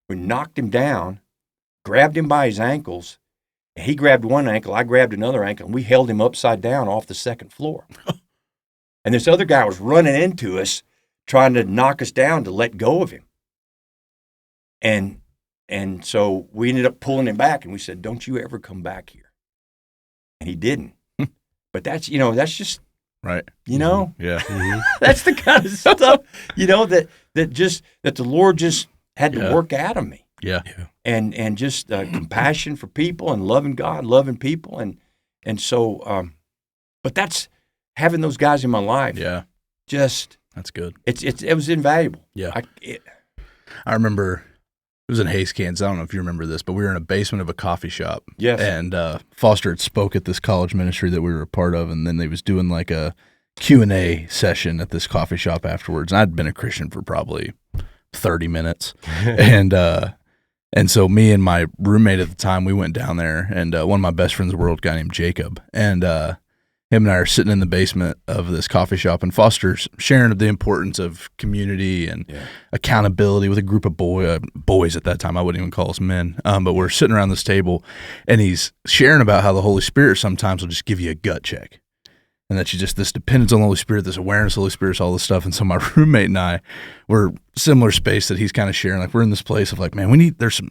We knocked him down, grabbed him by his ankles, and he grabbed one ankle, I grabbed another ankle, and we held him upside down off the second floor. And this other guy was running into us, trying to knock us down to let go of him. And so we ended up pulling him back, and we said, don't you ever come back here. And he didn't. But that's just, right. Yeah. That's the kind of stuff, that the Lord just had to work out of me. Yeah. and just compassion for people and loving God, loving people, and so. But that's having those guys in my life. Yeah, just that's good. It was invaluable. Yeah, I remember. It was in Hays, Kansas. I don't know if you remember this, but we were in a basement of a coffee shop. Yes. And Foster had spoke at this college ministry that we were a part of, and then they was doing like a Q&A session at this coffee shop afterwards. And I'd been a Christian for probably 30 minutes. And so me and my roommate at the time, we went down there, and one of my best friends in the world, a guy named Jacob, and him and I are sitting in the basement of this coffee shop, and Foster's sharing the importance of community and accountability with a group of boys at that time. I wouldn't even call us men, but we're sitting around this table, and he's sharing about how the Holy Spirit sometimes will just give you a gut check, and that you just, this dependence on the Holy Spirit, this awareness of the Holy Spirit, all this stuff. And so my roommate and I were similar space that he's kind of sharing. Like, we're in this place of like, man, there's some,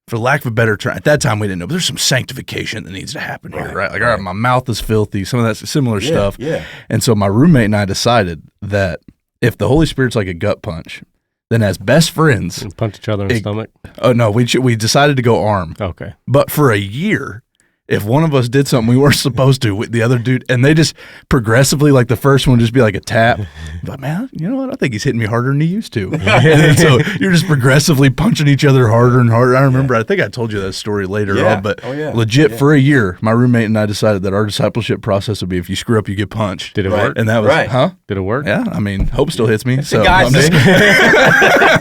for lack of a better term, at that time we didn't know, but there's some sanctification that needs to happen here, right? Like, all right, my mouth is filthy, some of that similar stuff. Yeah. And so my roommate and I decided that if the Holy Spirit's like a gut punch, then as best friends, and punch each other in the stomach. Oh no, we decided to go arm. Okay. But for a year, if one of us did something we weren't supposed to with the other dude, and they just progressively, like the first one would just be like a tap, but man, you know what? I think he's hitting me harder than he used to. And so you're just progressively punching each other harder and harder. I remember, I think I told you that story later on, but legit for a year, my roommate and I decided that our discipleship process would be, if you screw up, you get punched. Did it work? And that was, Did it work? Yeah, I mean, hope still hits me. It's a guy thing.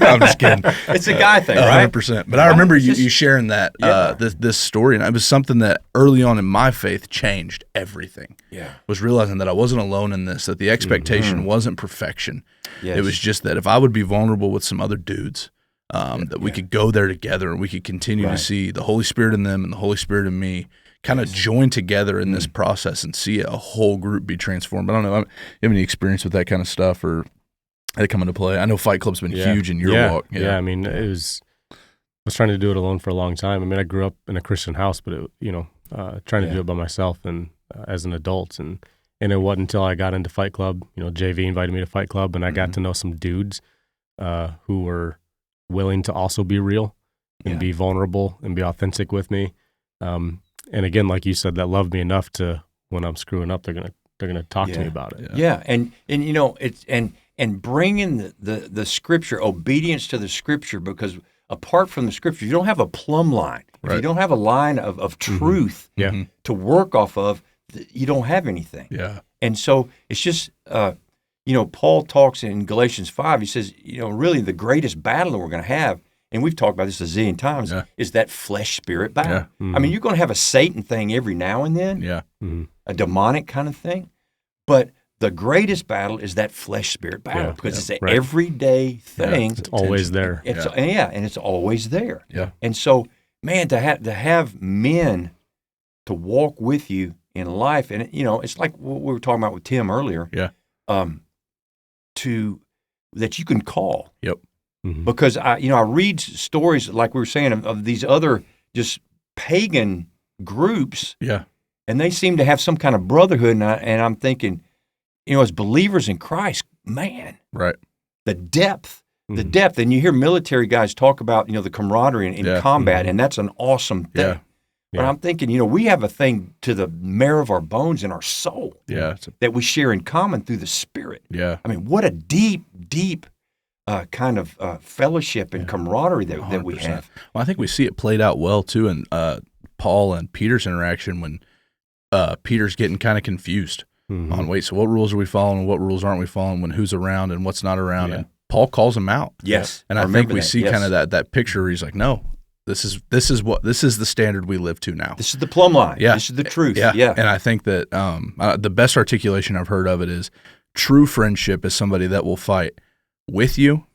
I'm just kidding. It's a guy thing, right? 100%. But I remember you sharing that this story, and it was something that early on in my faith changed everything. Yeah. Was realizing that I wasn't alone in this, that the expectation wasn't perfection. Yes. It was just that if I would be vulnerable with some other dudes, that we could go there together, and we could continue to see the Holy Spirit in them and the Holy Spirit in me kind of join together in this process and see a whole group be transformed. I don't know. You have any experience with that kind of stuff, or had it come into play? I know Fight Club's been huge in your walk. Yeah, I mean, I was trying to do it alone for a long time. I mean, I grew up in a Christian house, but trying to do it by myself and as an adult, and it wasn't until I got into Fight Club. JV invited me to Fight Club, and I got to know some dudes who were willing to also be real and be vulnerable and be authentic with me. And again, like you said, that loved me enough to, when I'm screwing up, they're gonna talk to me about it. Yeah, and it's and bringing the Scripture, obedience to the Scripture, because apart from the Scripture, you don't have a plumb line. If you don't have a line of truth to work off of, you don't have anything. Yeah. And so it's just, Paul talks in Galatians 5, he says, really the greatest battle that we're going to have, and we've talked about this a zillion times, is that flesh-spirit battle. Yeah. I mean, you're going to have a Satan thing every now and then, a demonic kind of thing, but the greatest battle is that flesh-spirit battle, because it's an everyday thing. It's always there. And it's always there. Yeah. And so, man, to have men to walk with you in life, and it's like what we were talking about with Tim earlier. Yeah. That you can call. Yep. Mm-hmm. Because I read stories like we were saying of these other just pagan groups. Yeah. And they seem to have some kind of brotherhood, and I'm thinking, as believers in Christ, man, right? The depth, and you hear military guys talk about the camaraderie in combat, and that's an awesome thing. Yeah. But I'm thinking, we have a thing to the marrow of our bones and our soul that we share in common through the Spirit. Yeah. I mean, what a deep, deep kind of fellowship and camaraderie that we have. Well, I think we see it played out well, too, in Paul and Peter's interaction when Peter's getting kind of confused on, so what rules are we following and what rules aren't we following, when who's around and what's not around. Yeah. And Paul calls him out. Yes. And I think we see kind of that picture where he's like, no, this is the standard we live to now. This is the plumb line. Yeah. This is the truth. Yeah. Yeah. And I think that the best articulation I've heard of it is true friendship is somebody that will fight with you,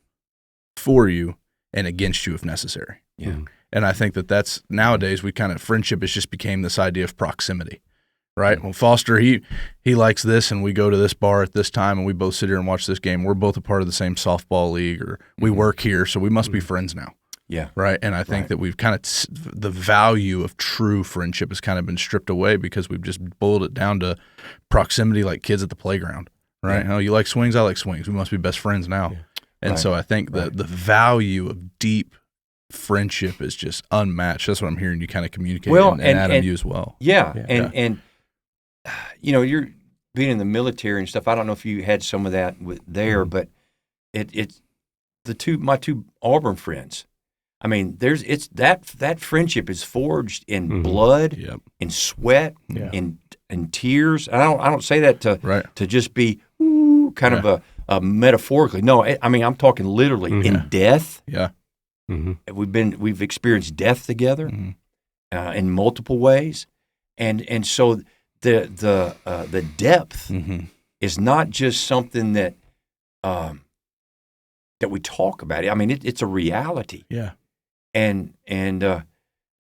for you, and against you if necessary. Yeah. And I think that's nowadays friendship has just became this idea of proximity. Right. Well, Foster, he likes this, and we go to this bar at this time, and we both sit here and watch this game. We're both a part of the same softball league, or we work here, so we must be friends now. Yeah. Right. And I think that we've kind of the value of true friendship has kind of been stripped away because we've just boiled it down to proximity, like kids at the playground. Right. Yeah. Oh, you like swings? I like swings. We must be best friends now. Yeah. And so I think the value of deep friendship is just unmatched. That's what I'm hearing you kind of communicate, Well, and Adam, you as well. Yeah, and you're being in the military and stuff. I don't know if you had some of that there, but it's my two Auburn friends. I mean, that friendship is forged in blood, in sweat, in tears. I don't say that to just be kind of a metaphorically. No, I mean I'm talking literally in death. Yeah, we've experienced death together in multiple ways, and so the depth is not just something that we talk about. I mean, it's a reality. Yeah. And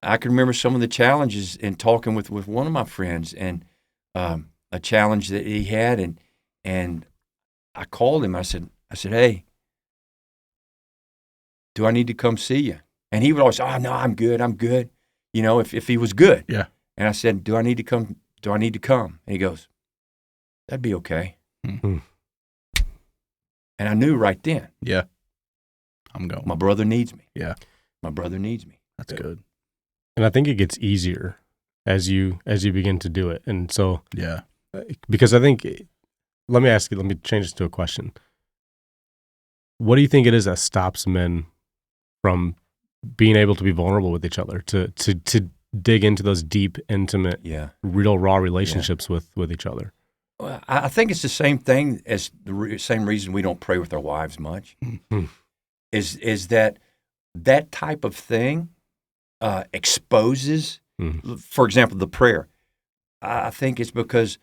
I can remember some of the challenges in talking with one of my friends, and a challenge that he had, and I called him. I said, hey, do I need to come see you? And he would always say, oh no, I'm good. You know, if he was good. Yeah. And I said, do I need to come? And he goes, that'd be okay. Mm-hmm. And I knew right then. Yeah. I'm going. My brother needs me. Yeah. My brother needs me. That's good. And I think it gets easier as you begin to do it. And so, yeah, because I think, let me change this to a question. What do you think it is that stops men from being able to be vulnerable with each other, to dig into those deep, intimate, real, raw relationships with each other? Well, I think it's the same thing as the same reason we don't pray with our wives much. Mm-hmm. Is that type of thing exposes, for example, the prayer. I think it's because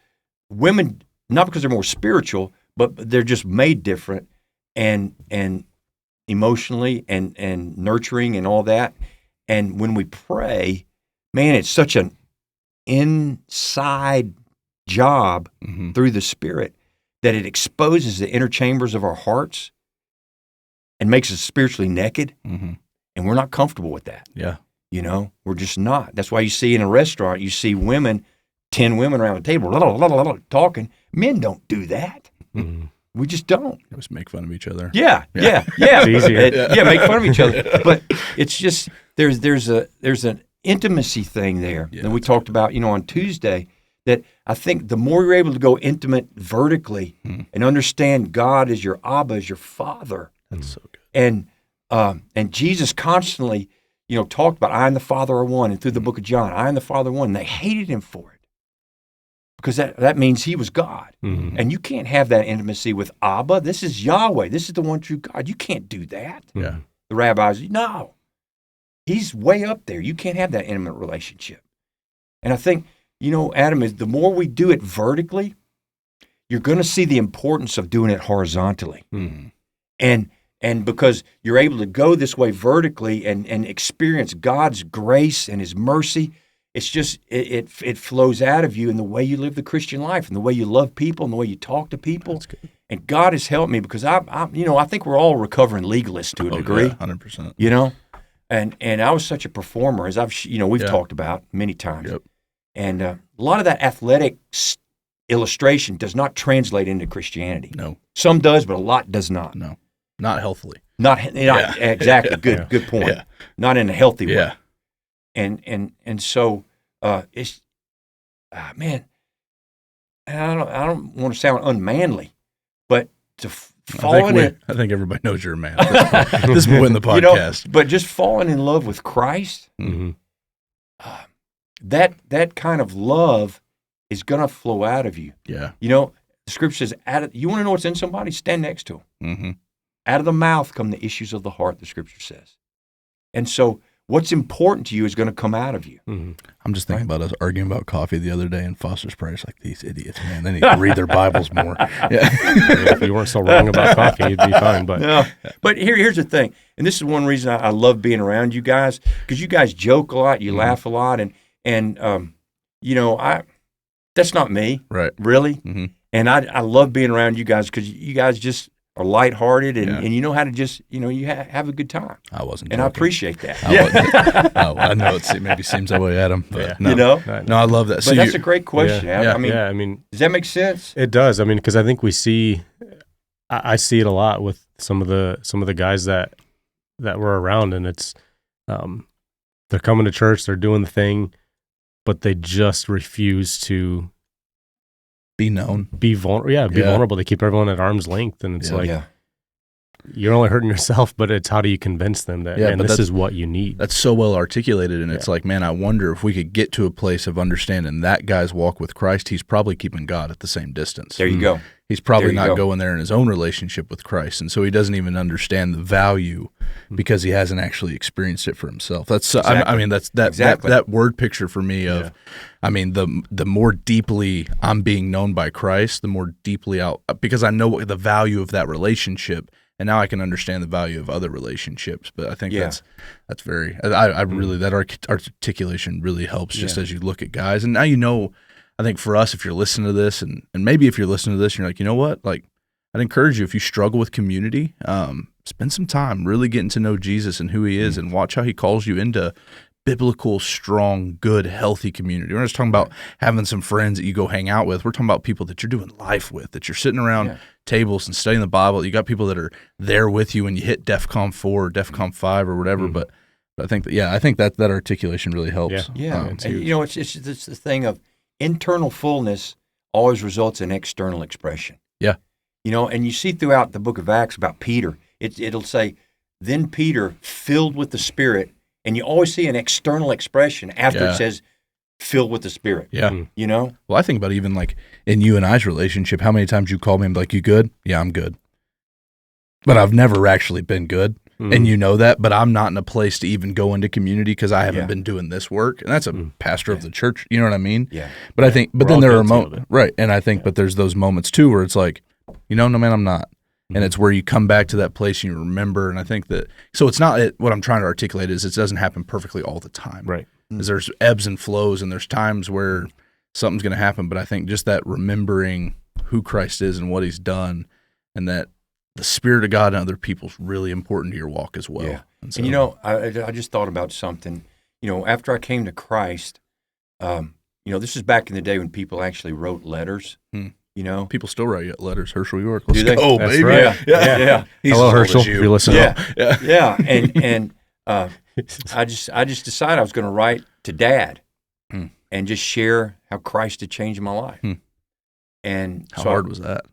women, not because they're more spiritual, but they're just made different and emotionally and nurturing and all that. And when we pray, man, it's such an inside job through the Spirit that it exposes the inner chambers of our hearts and makes us spiritually naked. And we're not comfortable with that. Yeah. You know, we're just not. That's why you see in a restaurant, you see 10 women around the table, talking. Men don't do that. We just don't. Just make fun of each other. Yeah. It's easier. Make fun of each other. But it's just, there's an intimacy thing there that we talked about, on Tuesday, that I think the more you're able to go intimate vertically and understand God as your Abba, as your Father. That's so good. And Jesus constantly, talked about I and the Father are one, and through the book of John, I and the Father are one. And they hated him for it because that means he was God. And you can't have that intimacy with Abba. This is Yahweh. This is the one true God. You can't do that. Yeah. The rabbis, no. He's way up there. You can't have that intimate relationship. And I think, Adam, is the more we do it vertically, you're going to see the importance of doing it horizontally. And because you're able to go this way vertically and experience God's grace and his mercy, it's just, it flows out of you in the way you live the Christian life and the way you love people and the way you talk to people. That's good. And God has helped me because I think we're all recovering legalists to a degree. Yeah, 100%. And I was such a performer, as we've talked about many times. Yep. And a lot of that athletic illustration does not translate into Christianity. No. Some does, but a lot does not. No. Not healthily. Not exactly. Good point. Yeah. Not in a healthy way. Yeah. And so it's man. I don't want to sound unmanly, but to falling in. I think everybody knows you're a man. This will win the podcast. But just falling in love with Christ, that kind of love is going to flow out of you. Yeah. The Scripture says, you want to know what's in somebody? Stand next to them. Out of the mouth come the issues of the heart, the Scripture says. And so what's important to you is going to come out of you. I'm just thinking about us arguing about coffee the other day in Foster's Prayer. It's like, these idiots, man, they need to read their Bibles more. Yeah. If you weren't so wrong about coffee, you'd be fine. But no. But here's the thing, and this is one reason I love being around you guys, because you guys joke a lot, you laugh a lot, and that's not me, right? Really. And I love being around you guys because you guys just are lighthearted and you know how to just, you have a good time. I wasn't and joking. I appreciate that. I know it maybe seems that way, Adam. But no, no, I love that. But that's a great question, Adam. I mean, does that make sense? It does. I mean, because I think I see it a lot with some of the guys that we're around, and it's they're coming to church, they're doing the thing, but they just refuse to be known, be vulnerable. Yeah, be vulnerable. They keep everyone at arm's length, and it's you're only hurting yourself. But it's how do you convince them that man, this is what you need? That's so well articulated, and it's like, man, I wonder if we could get to a place of understanding that guy's walk with Christ. He's probably keeping God at the same distance. There you go. He's probably not going there in his own relationship with Christ, and so he doesn't even understand the value because he hasn't actually experienced it for himself. That's I mean that's that word picture for me of, I mean the more deeply I'm being known by Christ, the more deeply because I know the value of that relationship, and now I can understand the value of other relationships. But I think that's very I really that articulation really helps just as you look at guys, and now you know. I think for us, if you're listening to this, and maybe if you're listening to this, and you're like, you know what? Like, I'd encourage you, if you struggle with community, spend some time really getting to know Jesus and who he is, and watch how he calls you into biblical, strong, good, healthy community. We're not just talking about having some friends that you go hang out with. We're talking about people that you're doing life with, that you're sitting around tables and studying the Bible. You got people that are there with you when you hit DEFCON 4 or DEFCON 5 or whatever. But I think that articulation really helps. And you know, it's the thing of, internal fullness always results in external expression. Yeah. You know, and you see throughout the book of Acts about Peter, it'll say, then Peter filled with the Spirit, and you always see an external expression after it says filled with the Spirit. Yeah. You know? Well, I think about even like in you and I's relationship, how many times you call me and be like, you good? Yeah, I'm good. But I've never actually been good. And you know that, but I'm not in a place to even go into community because I haven't been doing this work. And that's a pastor of the church. You know what I mean? Yeah. But I think, but then there are moments, right? And I think, but there's those moments too where it's like, you know, no, man, I'm not. And it's where you come back to that place and you remember. And I think that, so it's not, what I'm trying to articulate is it doesn't happen perfectly all the time. Right. Because there's ebbs and flows and there's times where something's going to happen. But I think just that remembering who Christ is and what he's done, and that the Spirit of God in other people is really important to your walk as well. Yeah. And you know, I just thought about something. You know, after I came to Christ, you know, this is back in the day when people actually wrote letters. You know, people still write letters. Herschel York, let's do go, That's baby. Right. Yeah. Hello, Herschel. If you're listening. Yeah. And I just decided I was going to write to Dad and just share how Christ had changed my life. And how hard was that?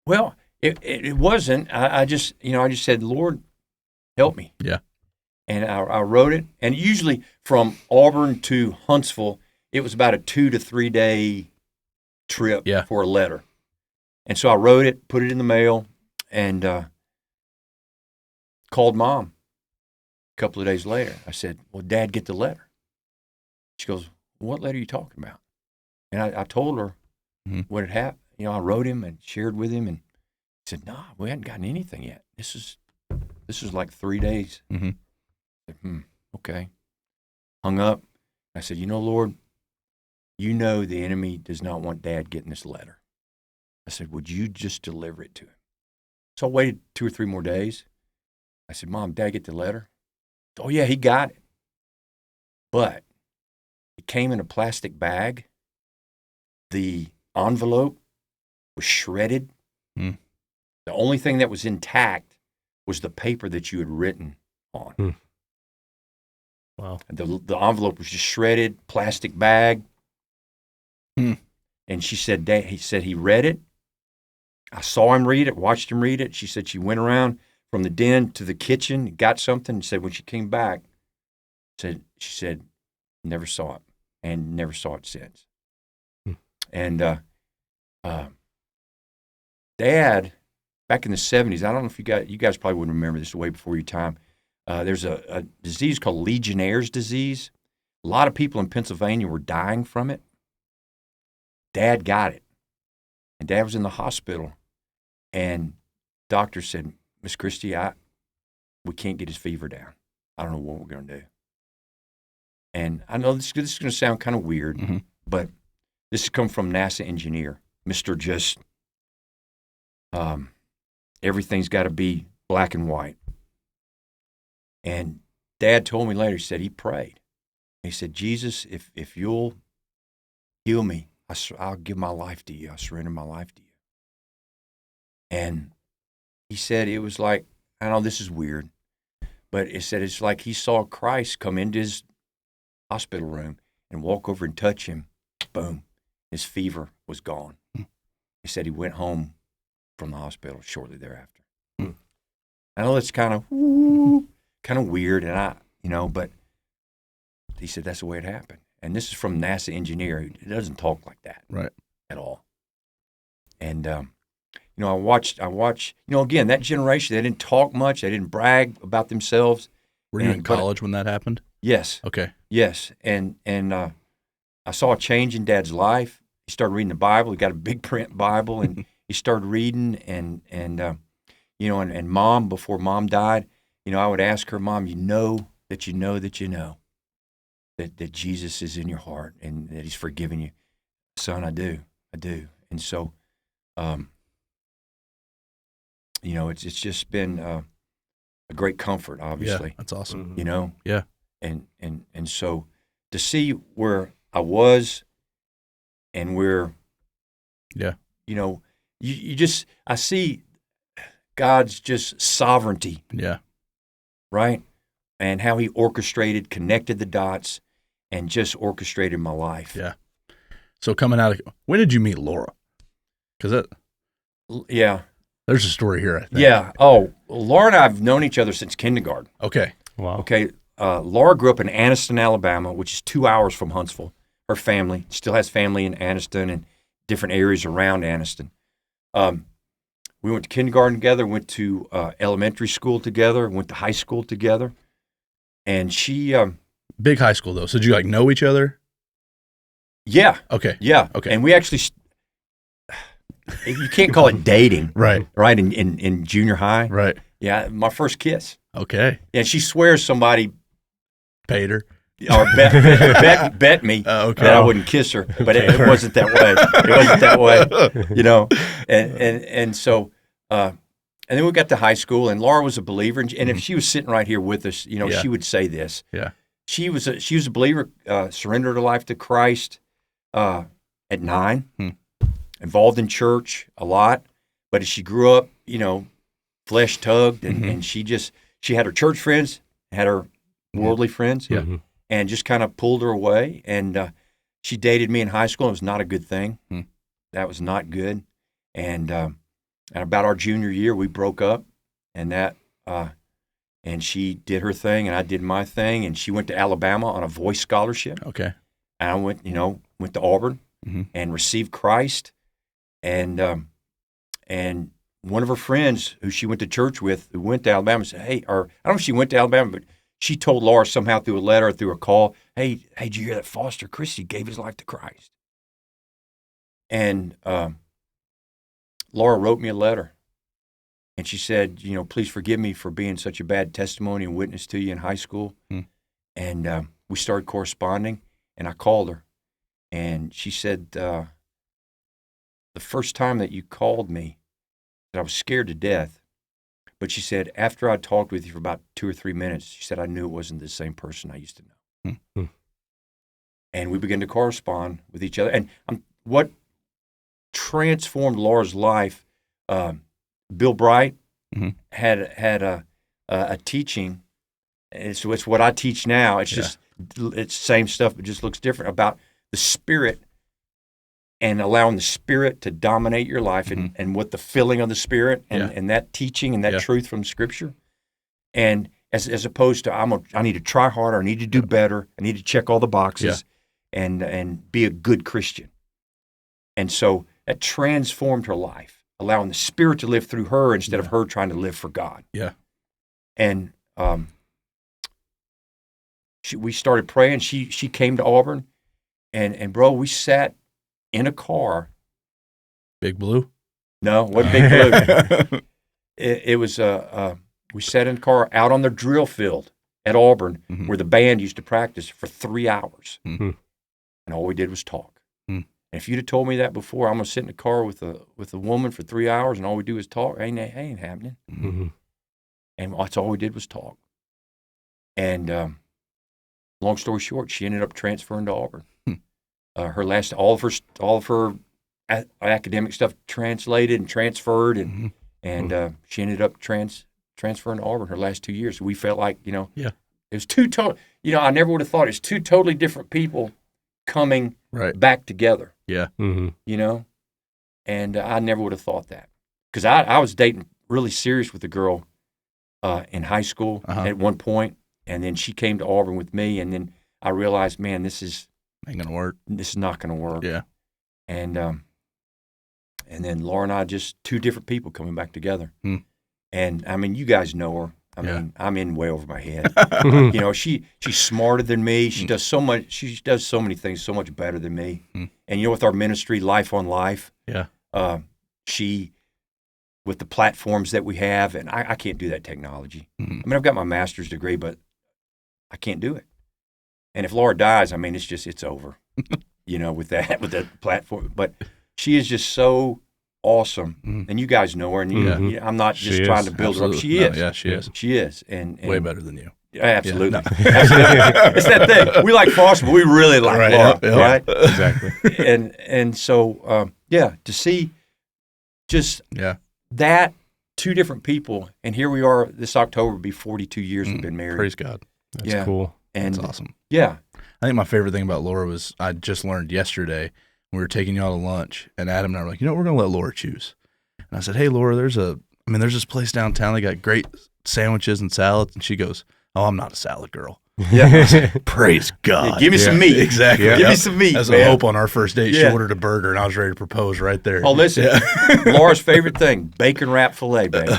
Well, it wasn't. I just said, Lord, help me. Yeah. And I wrote it. And usually from Auburn to Huntsville, it was about a 2 to 3 day trip for a letter. And so I wrote it, put it in the mail, and called Mom a couple of days later. I said, well, Dad, get the letter. She goes, what letter are you talking about? And I told her what had happened. You know, I wrote him and shared with him, and he said, no, we hadn't gotten anything yet. This is like 3 days. I said, okay. Hung up. I said, you know, Lord, you know the enemy does not want Dad getting this letter. I said, would you just deliver it to him? So I waited 2 or 3 more days. I said, Mom, Dad get the letter? Oh, yeah, he got it. But it came in a plastic bag. The envelope was shredded. The only thing that was intact was the paper that you had written on. Wow. The envelope was just shredded, plastic bag. And she said, Dad, he said he read it. I saw him read it, watched him read it. She said she went around from the den to the kitchen, got something, and said when she came back, she said, never saw it, and never saw it since. And Dad, back in the 70s, I don't know if you guys probably wouldn't remember this, way before your time. There's a disease called Legionnaire's disease. A lot of people in Pennsylvania were dying from it. Dad got it. And Dad was in the hospital. And doctor said, Miss Christy, we can't get his fever down. I don't know what we're going to do. And I know this is going to sound kind of weird, but this has come from NASA engineer, Mr. Just, everything's got to be black and white. And Dad told me later, he said he prayed. He said, Jesus, if you'll heal me, I'll give my life to you. I'll surrender my life to you. And he said it was like, I know this is weird, But it said it's like he saw Christ come into his hospital room and walk over and touch him. Boom, his fever was gone. He said he went home from the hospital shortly thereafter. I know it's kind of weird, and but he said that's the way it happened. And this is from NASA engineer. He doesn't talk like that, right, at all. And I watched. Again, that generation, they didn't talk much. They didn't brag about themselves. Were you in college when that happened? Yes. Okay. Yes, and I saw a change in Dad's life. He started reading the Bible. He got a big print Bible, and he started reading. And Mom, before Mom died, I would ask her, Mom, that Jesus is in your heart and that He's forgiven you. Son, I do. And so, it's just been a great comfort, obviously. Yeah, that's awesome. Yeah. And so to see where I was and where, I see God's just sovereignty. Yeah. Right? And how He connected the dots and just orchestrated my life. Yeah. So when did you meet Laura? Because there's a story here, I think. Yeah. Oh, Laura and I have known each other since kindergarten. Okay. Wow. Okay. Laura grew up in Anniston, Alabama, which is 2 hours from Huntsville. Her family still has family in Anniston and different areas around Anniston. We went to kindergarten together, went to elementary school together, went to high school together. And she... big high school, though. So did you, know each other? Yeah. Okay. Yeah. Okay. And we actually... You can't call it dating. Right. Right, in junior high. Right. Yeah, my first kiss. Okay. And she swears somebody... Paid her. Or bet me that I wouldn't kiss her, but it wasn't that way. And so, and then we got to high school, and Laura was a believer, and if she was sitting right here with us, she would say this. Yeah, she was a believer, surrendered her life to Christ at 9, involved in church a lot, but as she grew up, flesh tugged, and she had her church friends, had her worldly friends. Yeah. And just kind of pulled her away. And she dated me in high school. It was not a good thing. That was not good. And about our junior year, we broke up. And and she did her thing, and I did my thing. And she went to Alabama on a voice scholarship. Okay. And I went to Auburn and received Christ. And one of her friends who she went to church with, who went to Alabama, said, "Hey," or I don't know if she went to Alabama, but she told Laura somehow through a letter or through a call, hey, did you hear that Foster Christy gave his life to Christ? And Laura wrote me a letter. And she said, please forgive me for being such a bad testimony and witness to you in high school. And we started corresponding, and I called her. And she said, the first time that you called me, that I was scared to death. But she said, after I talked with you for about 2 or 3 minutes, she said, I knew it wasn't the same person I used to know. And we began to correspond with each other. And what transformed Laura's life, Bill Bright had a teaching. It's what I teach now. It's just, it's the same stuff, but just looks different, about the Spirit and allowing the Spirit to dominate your life, and what the filling of the Spirit and that teaching and that truth from Scripture. And as opposed to, I need to try harder, I need to do better, I need to check all the boxes and be a good Christian. And so that transformed her life, allowing the Spirit to live through her instead of her trying to live for God. Yeah. And we started praying. She came to Auburn, and bro, we sat in a car. Big Blue? No, what Big Blue? It was we sat in a car out on the drill field at Auburn, where the band used to practice, for 3 hours, and all we did was talk. And if you'd have told me that before, I'm gonna sit in a car with a woman for 3 hours and all we do is talk, ain't happening. And that's all we did was talk. And long story short, she ended up transferring to Auburn. All of her academic stuff translated and transferred, and she ended up transferring to Auburn her last 2 years. We felt like, Yeah. it was two total. I never would have thought it's two totally different people coming back together. Yeah. Mm-hmm. And I never would have thought that, because I was dating really serious with a girl in high school at one point, and then she came to Auburn with me, and then I realized, man, this is ain't gonna work. This is not gonna work. Yeah. And then Laura and I, just two different people coming back together. And I mean, you guys know her. I mean, I'm in way over my head. She's smarter than me. She does so much. She does so many things so much better than me. And with our ministry, Life on Life, she, with the platforms that we have, and I can't do that technology. I mean, I've got my master's degree, but I can't do it. And if Laura dies, I mean, it's over. With that platform. But she is just so awesome, and you guys know her. And I'm not just trying to build her up. She is. Yeah, she is. She is, and way better than you. Absolutely. Yeah, absolutely. It's that thing. We like Foster, but we really like Laura, right? Exactly. And so to see just that, two different people, and here we are. This October will be 42 years we've been married. Praise God. That's cool. And that's awesome. Yeah. I think my favorite thing about Laura was I just learned yesterday. We were taking y'all to lunch, and Adam and I were like, we're going to let Laura choose. And I said, hey, Laura, there's this place downtown. They got great sandwiches and salads. And she goes, oh, I'm not a salad girl. Yeah. Praise God. Yeah, give me some meat. Exactly. Give me some meat, As man. a hope on our first date, she ordered a burger, and I was ready to propose right there. Oh, listen. Laura's favorite thing, bacon wrapped filet, baby.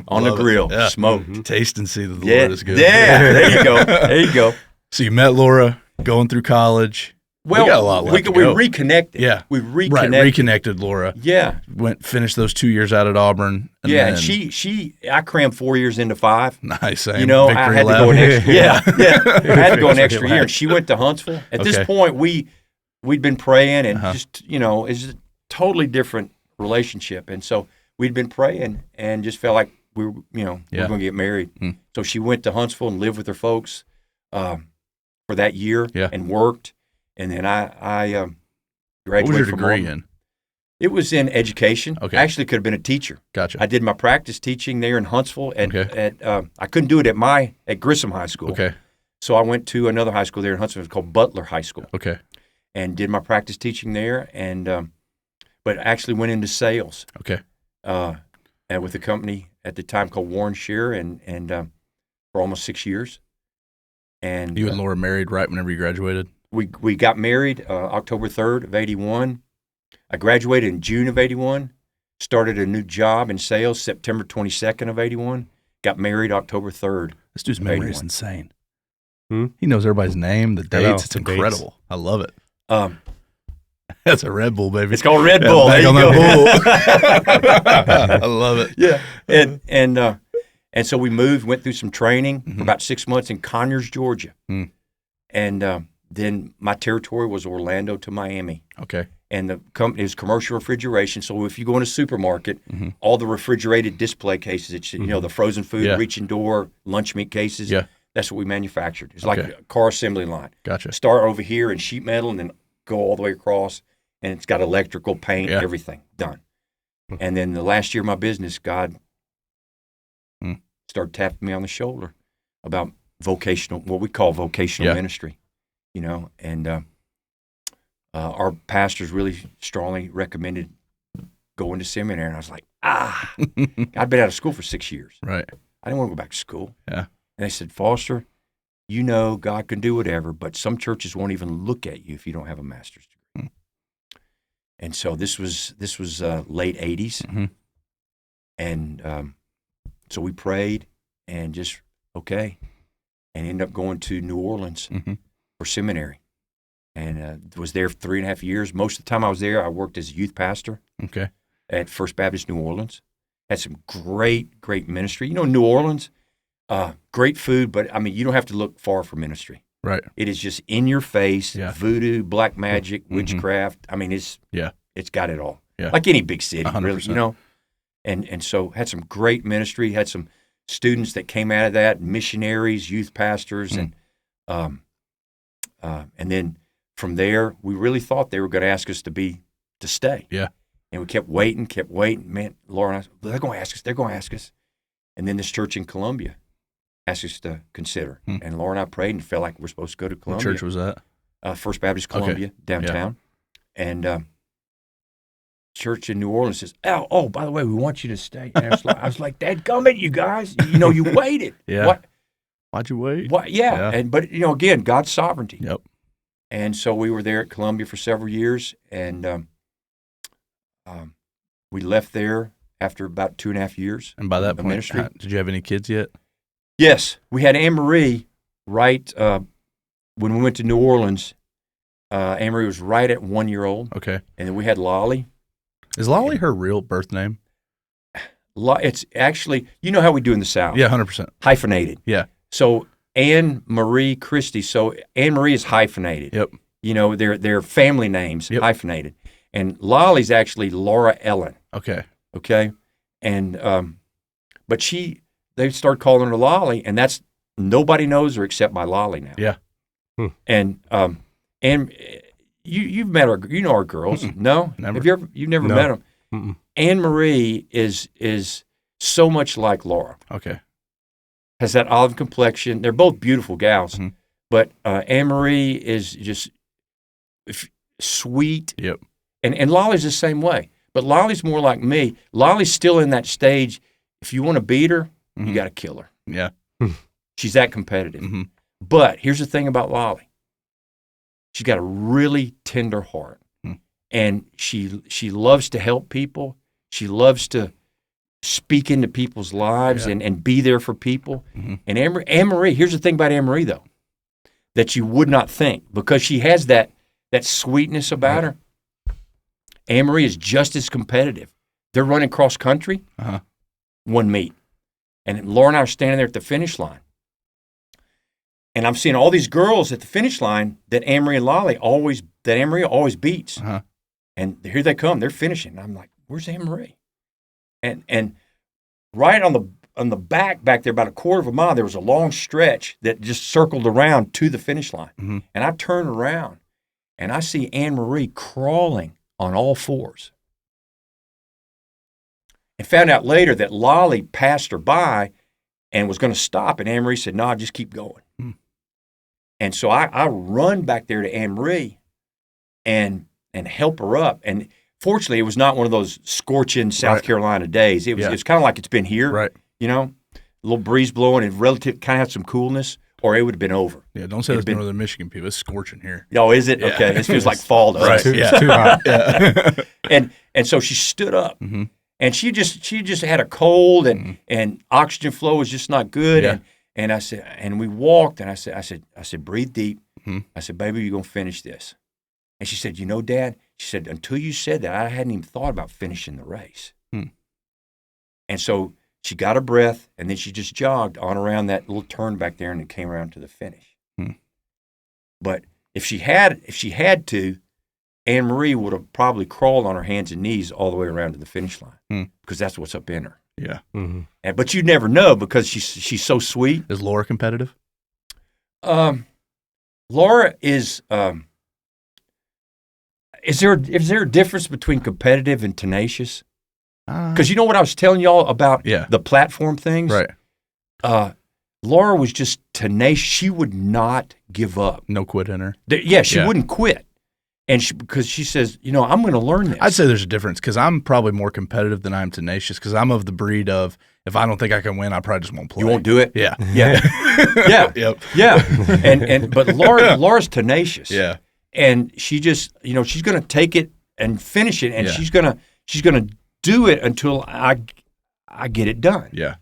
On the grill, smoked. Taste and see that the Lord is good. Yeah, there you go. There you go. So you met Laura going through college. Well, we got a lot left to go. We reconnected. Yeah. We reconnected. Right, reconnected Laura. Yeah. Finished those 2 years out at Auburn. And and I crammed 4 years into 5. Nice. I had to go an extra. I had to go an extra year. And she went to Huntsville. At this point, we'd been praying, and just it's a totally different relationship. And so we'd been praying and just felt like we were going to get married. So she went to Huntsville and lived with her folks for that year and worked. And then I graduated. What was your from degree Auburn. in? It was in education. Okay. I actually could have been a teacher. Gotcha. I did my practice teaching there in Huntsville. I couldn't do it at Grissom High School. Okay. So I went to another high school there in Huntsville. It was called Butler High School. Okay. And did my practice teaching there, and but actually went into sales. Okay. And with a company at the time called Warren Shearer, and for almost 6 years. And you and Laura married right whenever you graduated? We got married October 3rd of 81. I graduated in June of 81, started a new job in sales September 22nd of 81, got married October 3rd. This dude's memory is insane. Hmm? He knows everybody's name, the dates. It's incredible. I love it. That's a Red Bull, baby. It's called Red Bull. There you go. I love it. Yeah. And so we moved, went through some training for about 6 months in Conyers, Georgia. And then my territory was Orlando to Miami. Okay. And the company is commercial refrigeration. So if you go in a supermarket, all the refrigerated display cases, it's, the frozen food, reaching door, lunch meat cases, that's what we manufactured. It's like a car assembly line. Gotcha. Start over here in sheet metal and then go all the way across. And it's got electrical, paint, everything done. And then the last year of my business, God started tapping me on the shoulder about what we call vocational ministry. And our pastors really strongly recommended going to seminary. And I was like, I'd been out of school for 6 years. Right. I didn't want to go back to school. Yeah. And they said, Foster, God can do whatever, but some churches won't even look at you if you don't have a master's degree. And so this was late 80s. And so we prayed and just, and ended up going to New Orleans for seminary. And was there for 3.5 years. Most of the time I was there, I worked as a youth pastor at First Baptist New Orleans. Had some great ministry. New Orleans, great food, but, you don't have to look far for ministry. Right. It is just in your face, voodoo, black magic, witchcraft. It's got it all. Yeah. Like any big city, 100%. Really, And so had some great ministry, had some students that came out of that, missionaries, youth pastors, and then from there, we really thought they were going to ask us to stay. Yeah. And we kept waiting. Man, Laura and I, they're going to ask us. And then this church in Columbia asked us to consider. And Laura and I prayed and felt like we're supposed to go to Columbia. What church was that? First Baptist Columbia, downtown. Yeah. And church in New Orleans says, oh, by the way, we want you to stay. And I was like, dadgummit, you guys. You waited. Yeah. Why'd you wait? What? Yeah. But again, God's sovereignty. Yep. And so we were there at Columbia for several years, and we left there after about 2.5 years. And by that point, did you have any kids yet? Yes. We had Anne-Marie right when we went to New Orleans. Anne-Marie was right at 1 year old. Okay. And then we had Lolly. Is Lolly her real birth name? It's actually, how we do in the South. Yeah, 100%. Hyphenated. Yeah. So Anne-Marie Christy. So Anne-Marie is hyphenated. Yep. Their family names, hyphenated. And Lolly's actually Laura Ellen. Okay. Okay. And but they started calling her Lolly, and that's nobody knows her except by Lolly now. Yeah. And you've met her, our girls. No? Never. You've never met them? Mm-mm. Anne-Marie is so much like Laura. Okay. Has that olive complexion. They're both beautiful gals. But Anne-Marie is just sweet. Yep. And Lolly's the same way. But Lolly's more like me. Lolly's still in that stage. If you want to beat her, you got to kill her. Yeah. She's that competitive. But here's the thing about Lolly. She's got a really tender heart. And she loves to help people. She loves to speak into people's lives and be there for people. And Anne-Marie, here's the thing about Anne-Marie, though, that you would not think, because she has that sweetness about her. Anne-Marie is just as competitive. They're running cross country, one meet. And Laura and I are standing there at the finish line. And I'm seeing all these girls at the finish line that Anne-Marie always beats. And here they come. They're finishing. And I'm like, where's Anne-Marie? And right on the back there, about a quarter of a mile, there was a long stretch that just circled around to the finish line. And I turn around, and I see Anne-Marie crawling on all fours. And found out later that Lolly passed her by and was going to stop, and Anne-Marie said, no, just keep going. And so I run back there to Anne-Marie and help her up. And fortunately, it was not one of those scorching South Carolina days. It was kind of like it's been here, a little breeze blowing and relative, kind of had some coolness, or it would have been over. Yeah, don't say that's Northern Michigan people. It's scorching here. Oh, is it? Okay, it feels like fall to us. It's too hot. And so she stood up, and she just had a cold, and oxygen flow was just not good. And I said, and we walked, and I said, breathe deep. I said, baby, you're gonna finish this. And she said, Dad, she said, until you said that, I hadn't even thought about finishing the race. And so she got her breath, and then she just jogged on around that little turn back there, and it came around to the finish. But if she had to, Anne-Marie would have probably crawled on her hands and knees all the way around to the finish line, because that's what's up in her. Yeah. But you never know, because she's so sweet. Is Laura competitive? Laura is. Is there a difference between competitive and tenacious? Because you know what I was telling y'all about the platform things? Right. Laura was just tenacious. She would not give up. No quit in her. She wouldn't quit. And because she says, I'm going to learn this. I'd say there's a difference, because I'm probably more competitive than I'm tenacious, because I'm of the breed of, if I don't think I can win, I probably just won't play. You won't do it? Yeah. But Laura's tenacious. Yeah. And she just, she's going to take it and finish it, and she's going to do it until I get it done. Yeah.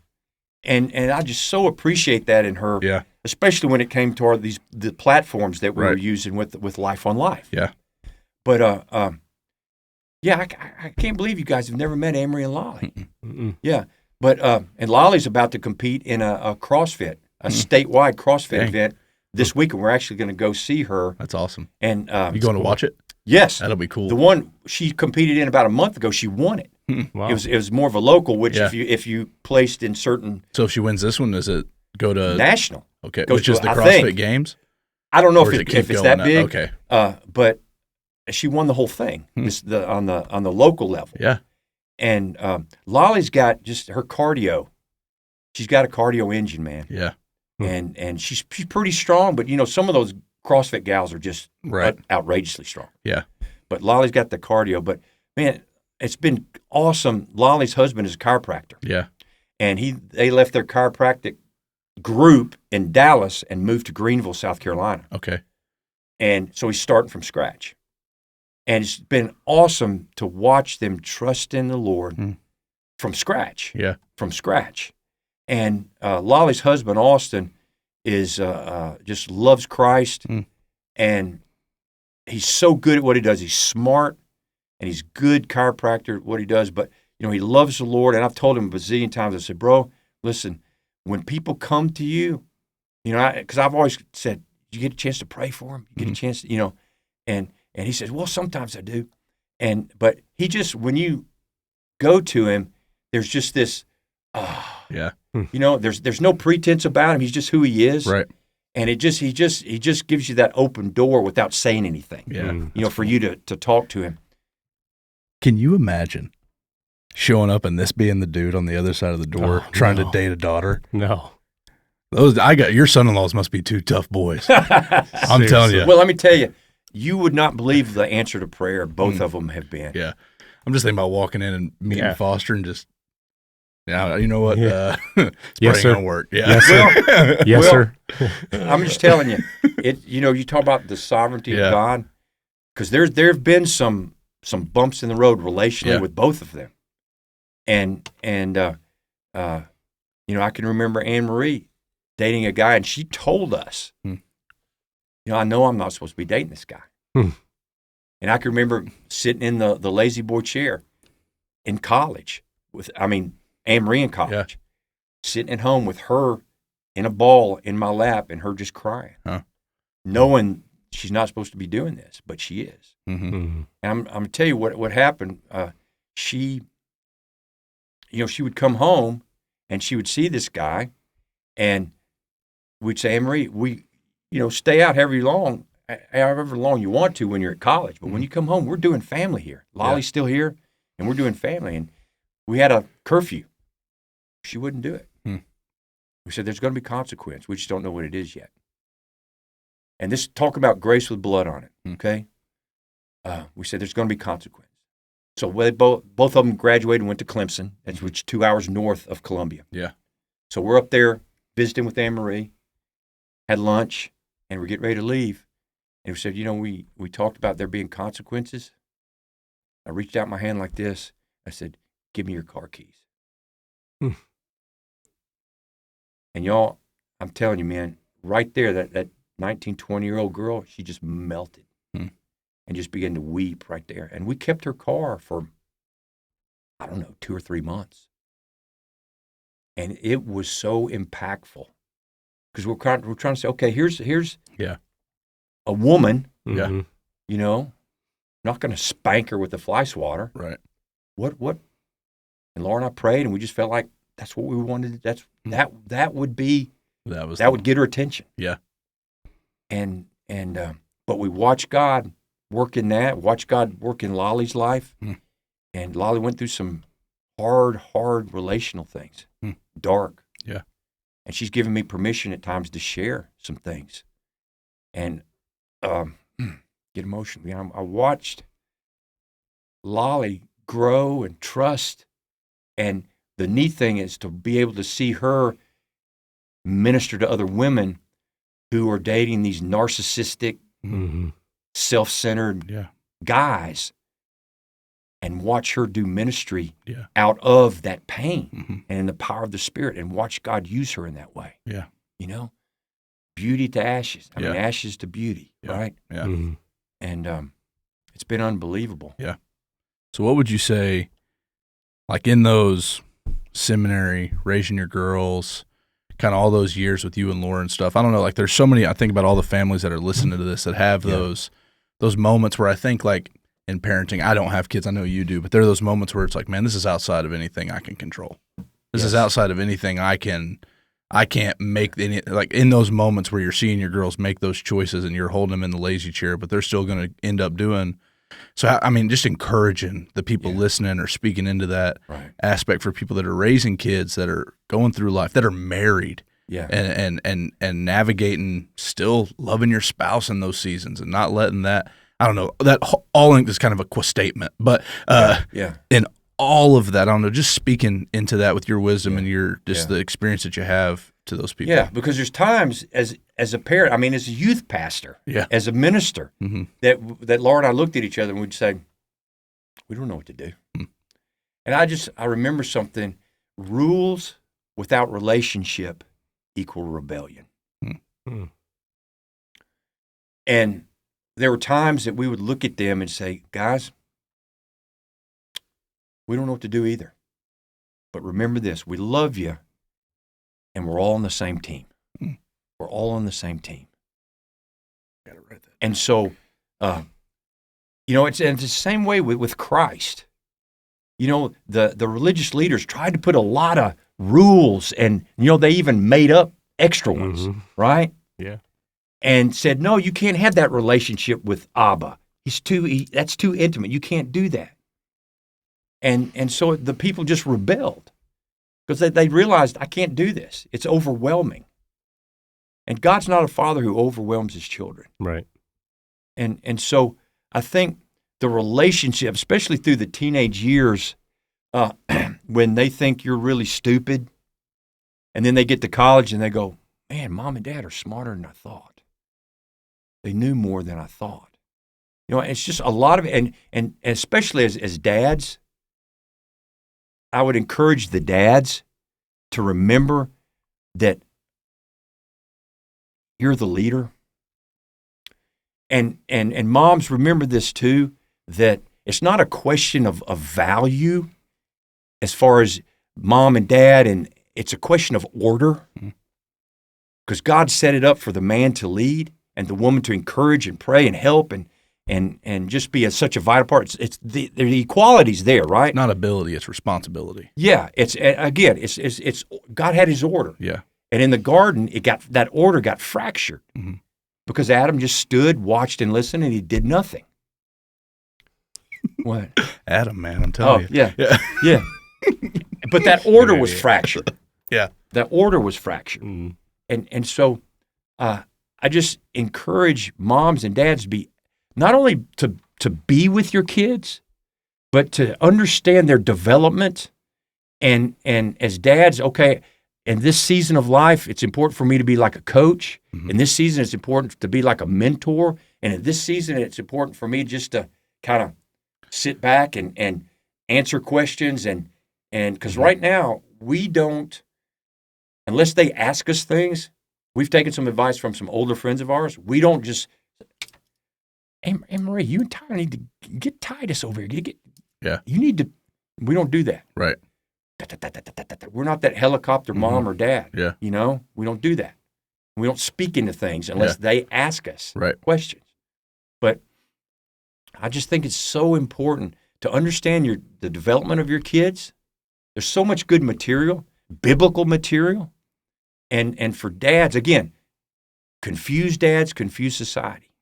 And I just so appreciate that in her. Yeah. Especially when it came to the platforms that we were using with Life on Life. Yeah. But I can't believe you guys have never met Anne-Marie and Lolly. Yeah. But and Lolly's about to compete in a CrossFit, a statewide CrossFit event this week, and we're actually going to go see her. That's awesome. And you going to watch it? Yes. That'll be cool. The one she competed in about a month ago, she won it. Wow. It was more of a local, which if you placed in certain. So if she wins this one, does it go to national? Okay, which is the CrossFit Games. I don't know if it's that big. Okay, but she won the whole thing on the local level. Yeah. And Lolly's got just her cardio. she's got a cardio engine, man. Yeah. And she's pretty strong, but some of those CrossFit gals are just outrageously strong. Yeah. But Lolly's got the cardio. But man, it's been awesome. Lolly's husband is a chiropractor. Yeah. And they left their chiropractic group in Dallas and moved to Greenville, South Carolina. Okay. And so he's starting from scratch. And it's been awesome to watch them trust in the Lord from scratch. Yeah. From scratch. And Lolly's husband, Austin, is just loves Christ. And he's so good at what he does. He's smart, and he's good chiropractor at what he does. But, he loves the Lord. And I've told him a bazillion times, I said, bro, listen, when people come to you, because I've always said, you get a chance to pray for them? You get a chance to, and he says, well, sometimes I do. But he just, when you go to him, there's just this, there's no pretense about him. He's just who he is. Right. And he just gives you that open door without saying anything. Yeah. For you to talk to him. Can you imagine showing up and this being the dude on the other side of the door trying to date a daughter? No. Your son-in-laws must be two tough boys. I'm telling you. Well, let me tell you, you would not believe the answer to prayer both of them have been. Yeah. I'm just thinking about walking in and meeting Foster and just, you know what? Yes, sir. Gonna work. Yeah. Yes, sir. Yes, sir. I'm just telling you, you talk about the sovereignty of God, because there have been some bumps in the road relationally with both of them. And I can remember Anne Marie dating a guy, and she told us, I know I'm not supposed to be dating this guy. And I can remember sitting in the lazy boy chair in college Anne Marie in college, sitting at home with her in a ball in my lap and her just crying, knowing she's not supposed to be doing this, but she is. And I'm going to tell you what happened. She would come home and she would see this guy, and we'd say, Anne Marie, we, stay out however long you want to when you're at college. But when you come home, we're doing family here. Lolly's still here, and we're doing family. And we had a curfew. She wouldn't do it. We said, there's going to be consequence. We just don't know what it is yet. And this talk about grace with blood on it, okay? We said, there's going to be consequence. So both of them graduated and went to Clemson, which is 2 hours north of Columbia. Yeah. So we're up there visiting with Anne Marie, had lunch, and we're getting ready to leave. And we said, we talked about there being consequences. I reached out my hand like this. I said, give me your car keys. And y'all, I'm telling you, man, right there, that 19, 20-year-old girl, she just melted and just began to weep right there. And we kept her car for, 2 or 3 months. And it was so impactful, because we're trying to say, okay, here's a woman, not going to spank her with the fly swatter. Right. What? And Laura and I prayed, and we just felt like that's what we wanted. That would get her attention. Yeah. But we watched God work in that, watched God work in Lolly's life. And Lolly went through some hard relational things, dark. Yeah. And she's given me permission at times to share some things. And get emotional. I watched Lolly grow and trust. And the neat thing is to be able to see her minister to other women who are dating these narcissistic, self-centered guys, and watch her do ministry out of that pain and in the power of the Spirit, and watch God use her in that way. Yeah. Beauty to ashes. Ashes to beauty, right? Yeah. And it's been unbelievable. Yeah. So what would you say, like in those seminary, raising your girls, kind of all those years with you and Laura and stuff? I don't know, like there's so many, I think about all the families that are listening to this that have those moments where I think, like in parenting, I don't have kids, I know you do, but there are those moments where it's like, man, this is outside of anything I can control. This is outside of anything I can't make any, like in those moments where you're seeing your girls make those choices and you're holding them in the lazy chair, but they're still going to end up doing So, I mean, just encouraging the people listening or speaking into that aspect for people that are raising kids, that are going through life, that are married, and navigating, still loving your spouse in those seasons and not letting that, I don't know, that all is kind of a statement, but in all of that, I don't know, just speaking into that with your wisdom and your the experience that you have to those people. Yeah, because there's times as a parent, I mean, as a youth pastor, as a minister, that Laura and I looked at each other and we'd say, we don't know what to do. And I remember something, rules without relationship equal rebellion. And there were times that we would look at them and say, guys, we don't know what to do either. But remember this, we love you, and we're all on the same team. We're all on the same team. Gotta write that. And so, it's the same way with Christ. The religious leaders tried to put a lot of rules, and they even made up extra ones, right? Yeah. And said, no, you can't have that relationship with Abba. That's too intimate. You can't do that. And so the people just rebelled because they realized, I can't do this. It's overwhelming. And God's not a father who overwhelms his children. Right. And so I think the relationship, especially through the teenage years, when they think you're really stupid, and then they get to college and they go, man, mom and dad are smarter than I thought. They knew more than I thought. It's just a lot of it. And especially as dads, I would encourage the dads to remember that you're the leader. And moms, remember this too, that it's not a question of value as far as mom and dad, and it's a question of order. Because God set it up for the man to lead and the woman to encourage and pray and help and just be such a vital part. It's the equality's there, right? Not ability, it's responsibility. Yeah, it's God had his order. Yeah. And in the garden, that order got fractured because Adam just stood, watched, and listened, and he did nothing. What? Adam, man, I'm telling you. Yeah. But that order was fractured. Yeah. That order was fractured. And so I just encourage moms and dads to be not only to be with your kids, but to understand their development. And as dads, okay, in this season of life, it's important for me to be like a coach. In this season, it's important to be like a mentor. And in this season, it's important for me just to kind of sit back and answer questions. And because right now, we don't, unless they ask us things, we've taken some advice from some older friends of ours. We don't just, hey Marie, you and Tyler need to get Titus over here. You need to, we don't do that. Right. We're not that helicopter mom or dad. Yeah. We don't do that. We don't speak into things unless they ask us questions. But I just think it's so important to understand the development of your kids. There's so much good material, biblical material. And for dads, again, confused dads, confused society.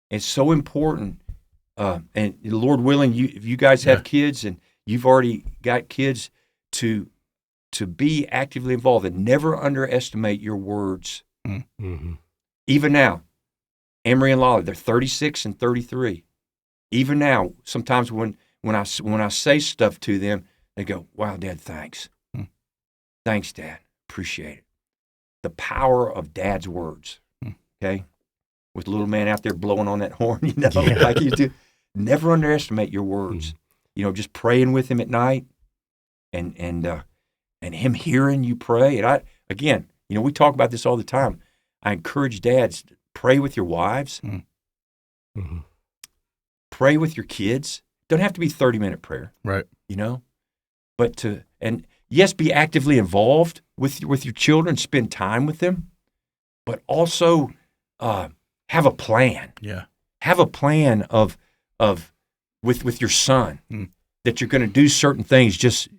It's so important. And Lord willing, if you guys have kids and you've already got kids, to be actively involved and never underestimate your words. Even now, Emery and Lolly, they're 36 and 33. Even now, sometimes when I say stuff to them, they go, wow, Dad, thanks. Thanks, Dad. Appreciate it. The power of Dad's words, okay? With little man out there blowing on that horn, like you do. Never underestimate your words. Just praying with him at night and him hearing you pray. And we talk about this all the time. I encourage dads, pray with your wives. Pray with your kids. Don't have to be 30-minute prayer. Right. But yes, be actively involved with your children, spend time with them, but also have a plan. Yeah. Have a plan of with your son that you're going to do certain things just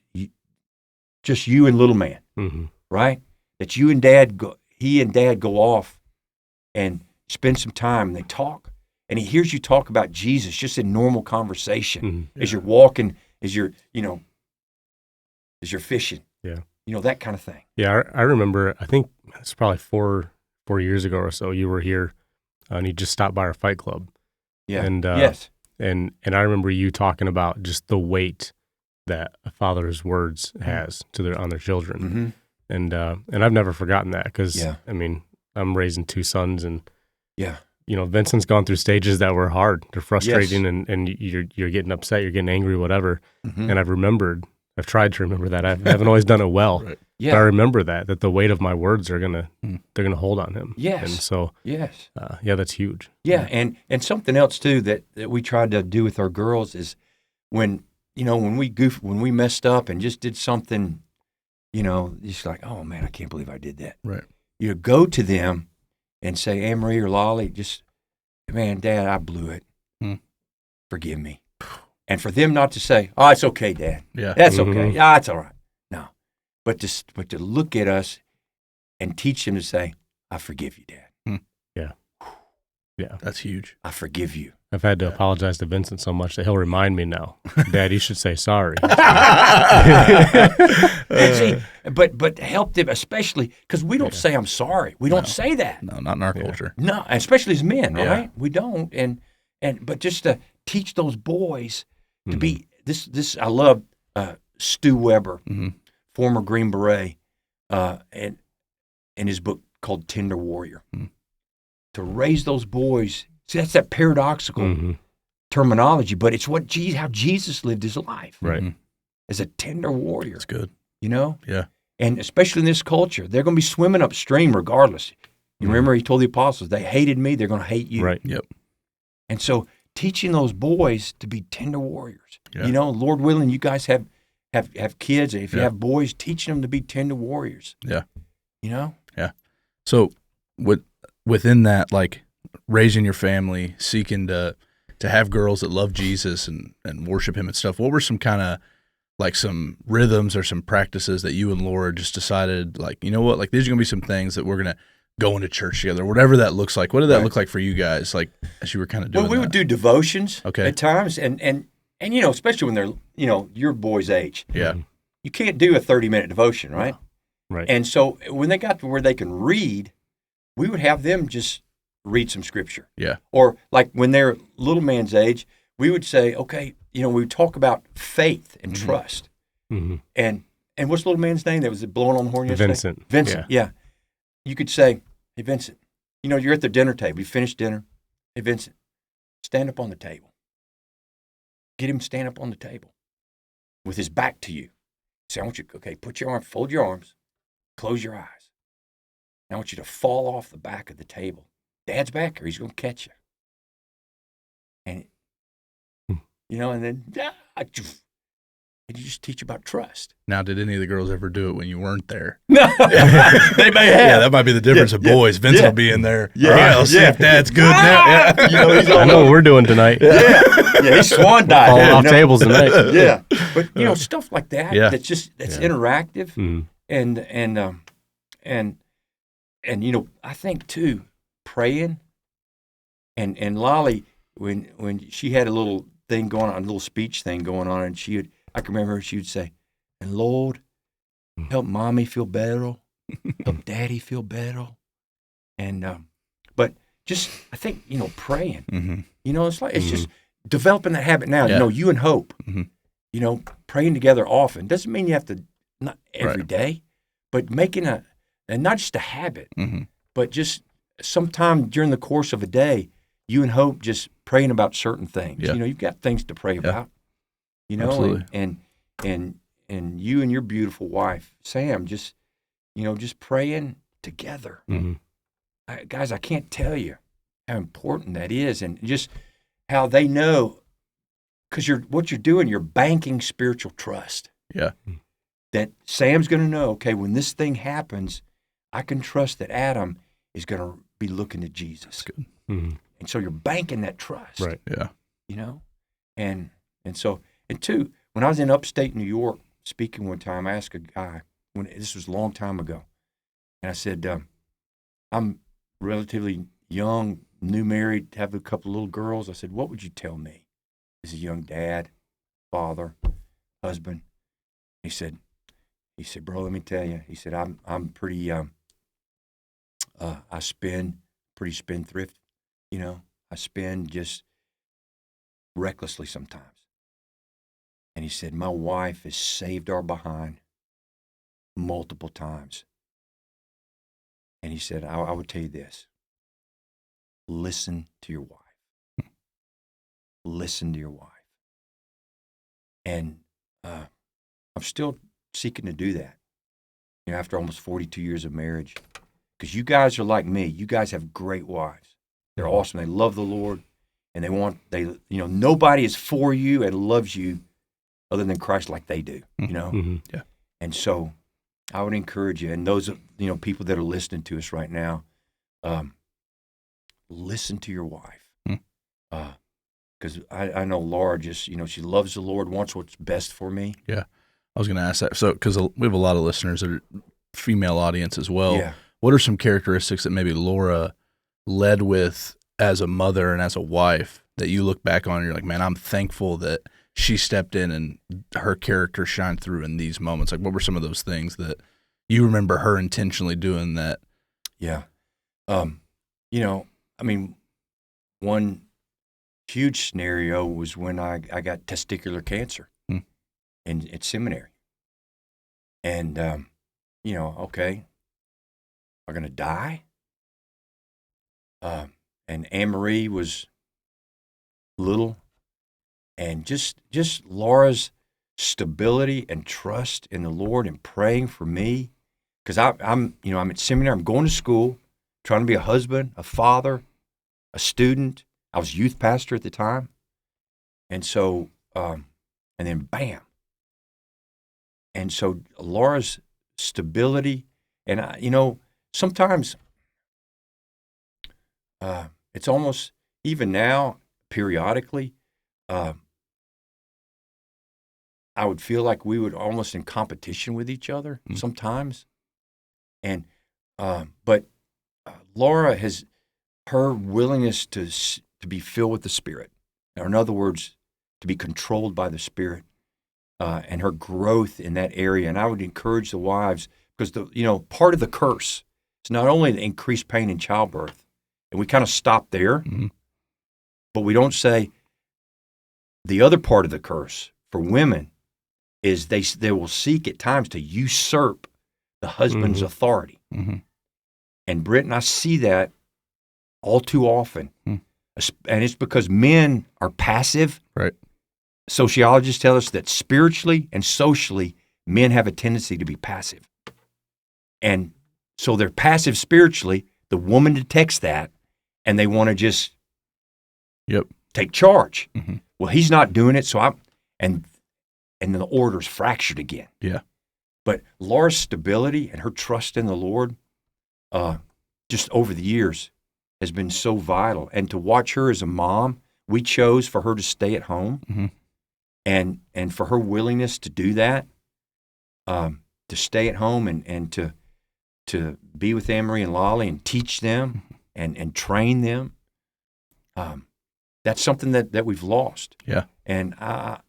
you and little man, right? That he and dad go off and spend some time and they talk and he hears you talk about Jesus just in normal conversation Yeah. as you're walking, as you're fishing. Yeah. That kind of thing. Yeah, I remember, I think it's probably four years ago or so, you were here, and you just stopped by our fight club. Yeah. And yes. And I remember you talking about just the weight that a father's words has on their children. Mm-hmm. And I've never forgotten that because, Yeah. I mean, I'm raising two sons, and Yeah. Vincent's gone through stages that were hard. They're frustrating, and you're getting upset, you're getting angry, whatever. Mm-hmm. And I've tried to remember that. I haven't always done it well. Right. Yeah. But I remember that the weight of my words are they're gonna hold on him. Yes. And so Yes. that's huge. Yeah, and something else too that we tried to do with our girls is when we messed up and just did something, just like, oh man, I can't believe I did that. Right. You go to them and say, Anne-Marie or Lolly, just, man, Dad, I blew it. Forgive me. And for them not to say, oh, it's okay, Dad. Yeah. That's okay. Yeah, it's all right. No. But to look at us and teach them to say, I forgive you, Dad. Yeah. That's huge. I forgive you. I've had to apologize to Vincent so much that he'll remind me now, Dad, you should say sorry. And see, but help them, especially because we don't say I'm sorry. We don't say that. No, not in our culture. No, especially as men, Yeah. right? We don't. But just to teach those boys to be this. I love Stu Weber, former Green Beret, and in his book called Tender Warrior. To raise those boys. See, that's that paradoxical terminology, but it's how Jesus lived his life. Right. As a tender warrior. That's good. Yeah. And especially in this culture, they're going to be swimming upstream regardless. You remember he told the apostles, they hated me, they're going to hate you. Right. Yep. And so teaching those boys to be tender warriors. Yeah. Lord willing, you guys have kids. If you have boys, teaching them to be tender warriors. Yeah. Yeah. So within that, like raising your family, seeking to have girls that love Jesus and worship him and stuff, what were some kind of like some rhythms or some practices that you and Laura just decided, like, you know what, like these are going to be some things that we're going to go into church together, whatever that looks like. What did that look like for you guys, like as you were kind of doing we would do devotions at times, and especially when they're, your boy's age. Yeah. You can't do a 30-minute devotion, right? Right. And so when they got to where they can read, we would have them just read some scripture. Yeah. Or like when they're little man's age, we would say, okay, we would talk about faith and trust. And what's little man's name that was blowing on the horn yesterday? Vincent. Yeah. You could say, hey, Vincent, you're at the dinner table. You finished dinner. Hey, Vincent, stand up on the table. Get him to stand up on the table with his back to you. Say, I want you, put your arm, fold your arms, close your eyes. I want you to fall off the back of the table. Dad's back here. He's going to catch you. And, and then, and you just teach about trust. Now, did any of the girls ever do it when you weren't there? No. They may have. Yeah, that might be the difference of boys. Vincent will be in there. Yeah. All right, let's see if Dad's good now. Yeah. I know what we're doing tonight. Yeah, he's swan diving. Falling off tables tonight. Yeah. But, stuff like that, that's interactive. And I think, too, praying. And Lolly, when she had a little thing going on, a little speech thing going on, and I can remember she would say, and Lord, help mommy feel better, help daddy feel better. And, but just, I think, praying, it's just developing that habit now, you and Hope, praying together often. Doesn't mean you have to, not every day, but making and not just a habit, but just sometime during the course of a day, you and Hope just praying about certain things. Yeah. You've got things to pray about. Absolutely. And you and your beautiful wife, Sam, just praying together. Guys, I can't tell you how important that is, and just how they know, because what you're doing, you're banking spiritual trust. Yeah. That Sam's going to know, okay, when this thing happens, I can trust that Adam is going to be looking to Jesus. That's good. And so you're banking that trust. Right. Yeah. And so, and two, when I was in upstate New York speaking one time, I asked a guy, this was a long time ago, and I said, I'm relatively young, new married, have a couple of little girls. I said, what would you tell me as a young dad, father, husband? He said, bro, let me tell you. He said, I'm pretty, I spend pretty spendthrift, you know. I spend just recklessly sometimes. And he said, my wife has saved our behind multiple times. And he said, I would tell you this. Listen to your wife. Listen to your wife. And I'm still seeking to do that, you know, after almost 42 years of marriage. Because you guys are like me. You guys have great wives. They're awesome. They love the Lord. And nobody is for you and loves you other than Christ like they do, you know? Mm-hmm. Yeah. And so I would encourage you, and those, people that are listening to us right now, listen to your wife. Because I know Laura just, she loves the Lord, wants what's best for me. Yeah. I was going to ask that. So, because we have a lot of listeners that are female audience as well. Yeah. What are some characteristics that maybe Laura led with as a mother and as a wife that you look back on and you're like, man, I'm thankful that she stepped in and her character shined through in these moments? Like, what were some of those things that you remember her intentionally doing that? Yeah. One huge scenario was when I got testicular cancer at seminary. And, okay, I'm going to die. And Anne-Marie was little. And just Laura's stability and trust in the Lord and praying for me. Because I'm at seminary, I'm going to school, trying to be a husband, a father, a student. I was youth pastor at the time. And so, and then bam. And so Laura's stability, and sometimes it's almost, even now, periodically, I would feel like we would almost in competition with each other sometimes. And, but Laura has her willingness to be filled with the Spirit, or in other words, to be controlled by the Spirit, and her growth in that area. And I would encourage the wives, because part of the curse is not only the increased pain in childbirth, and we kind of stop there, but we don't say the other part of the curse for women is they will seek at times to usurp the husband's authority. And Britton, I see that all too often. And it's because men are passive. Right. Sociologists tell us that spiritually and socially, men have a tendency to be passive. And so they're passive spiritually. The woman detects that, and they want to just take charge. Well, he's not doing it, so and then the order's fractured again. Yeah. But Laura's stability and her trust in the Lord, just over the years, has been so vital. And to watch her as a mom, we chose for her to stay at home, and for her willingness to do that, to stay at home and to be with Anne-Marie and Lolly and teach them and train them. That's something that we've lost. Yeah. And I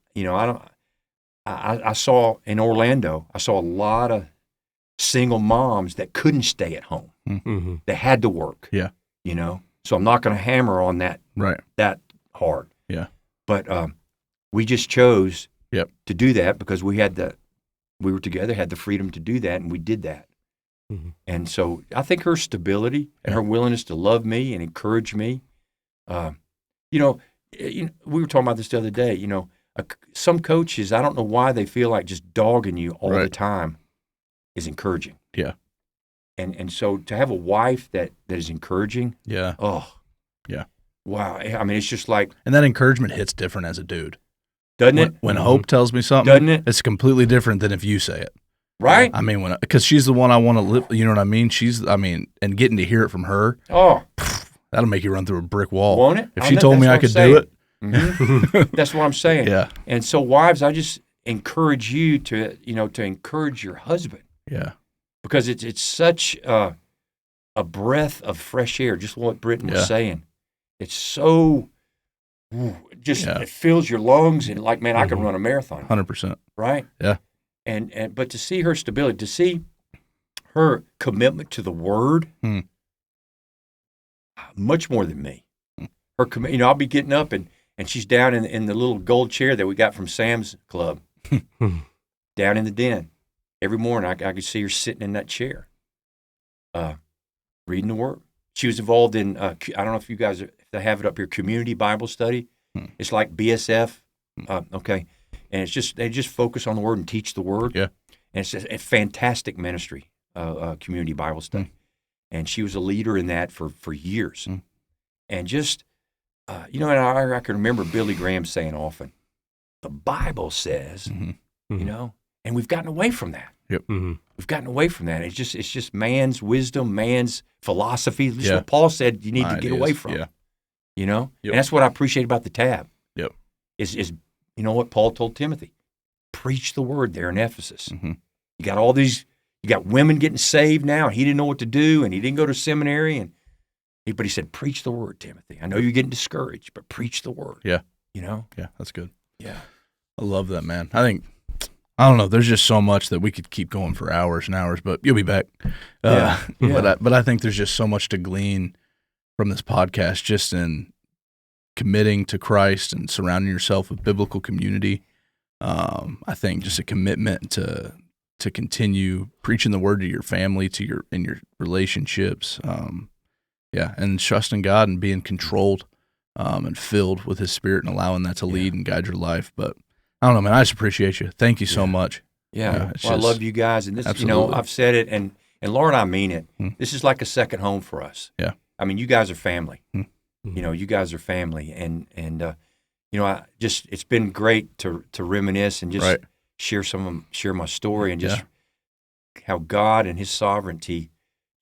saw in Orlando, I saw a lot of single moms that couldn't stay at home. They had to work. Yeah. So I'm not going to hammer on that that hard. Yeah. But we just chose to do that because we were together, had the freedom to do that, and we did that. And so I think her stability and her willingness to love me and encourage me, we were talking about this the other day, some coaches, I don't know why they feel like just dogging you all the time is encouraging. Yeah. And so to have a wife that is encouraging, wow. I mean, it's just like, and that encouragement hits different as a dude, doesn't it? When Hope tells me something, doesn't it? It's completely different than if you say it. Right? I mean, because she's the one I want to live. You know what I mean? And getting to hear it from her. Oh, that'll make you run through a brick wall. Won't it? If she told me I could do it. That's what I'm saying. Yeah. And so, wives, I just encourage you to encourage your husband. Yeah. Because it's such a breath of fresh air, just what Britton was saying. It's so it fills your lungs, and like, man, I could run a marathon. 100%. Right? Yeah. And but to see her stability, to see her commitment to the Word, much more than me. Her I'll be getting up and she's down in the little gold chair that we got from Sam's Club, down in the den. Every morning, I could see her sitting in that chair, reading the Word. She was involved in, I don't know if you guys, if they have it up here, community Bible study. It's like BSF, okay. And they just focus on the Word and teach the Word. Yeah. And it's just a fantastic ministry, community Bible study. And she was a leader in that for years. And just, and I can remember Billy Graham saying often, the Bible says, and we've gotten away from that. Yep. We've gotten away from that. It's just man's wisdom, man's philosophy. This is what Paul said you need to get away from. Yeah. And that's what I appreciate about the tab. Yep. Is what Paul told Timothy. Preach the word there in Ephesus. Mm-hmm. You got all these, you got women getting saved now, and he didn't know what to do, and he didn't go to seminary, but he said, preach the word, Timothy. I know you're getting discouraged, but preach the word. Yeah. Yeah, that's good. Yeah. I love that, man. I don't know, there's just so much that we could keep going for hours and hours, but you'll be back. But I think there's just so much to glean from this podcast, just in committing to Christ and surrounding yourself with biblical community. I think just a commitment to continue preaching the word to your family, in your relationships. And trusting God and being controlled and filled with His Spirit and allowing that to lead and guide your life. But I don't know, man. I just appreciate you. Thank you so much. Yeah, I love you guys, and this, absolutely. I've said it, and Laura and I mean it. This is like a second home for us. Yeah, I mean, you guys are family. You guys are family, and it's been great to reminisce and just share my story, and just how God and His sovereignty,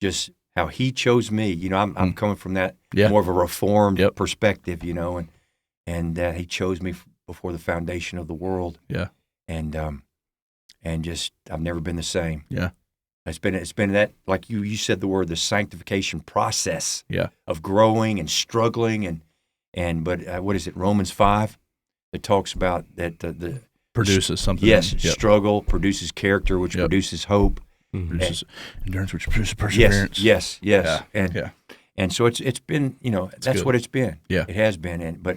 just how He chose me. I'm coming from that more of a reformed perspective, and He chose me before the foundation of the world. Yeah. And just I've never been the same. Yeah. It's been that, like you said the word, the sanctification process. Yeah. Of growing and struggling but what is it, Romans 5 that talks about that the produces something. Yes, struggle produces character, which produces hope. Produces endurance, which produces perseverance. Yes. Yeah. And so it's been, that's good. what it's been. Yeah. It has been. But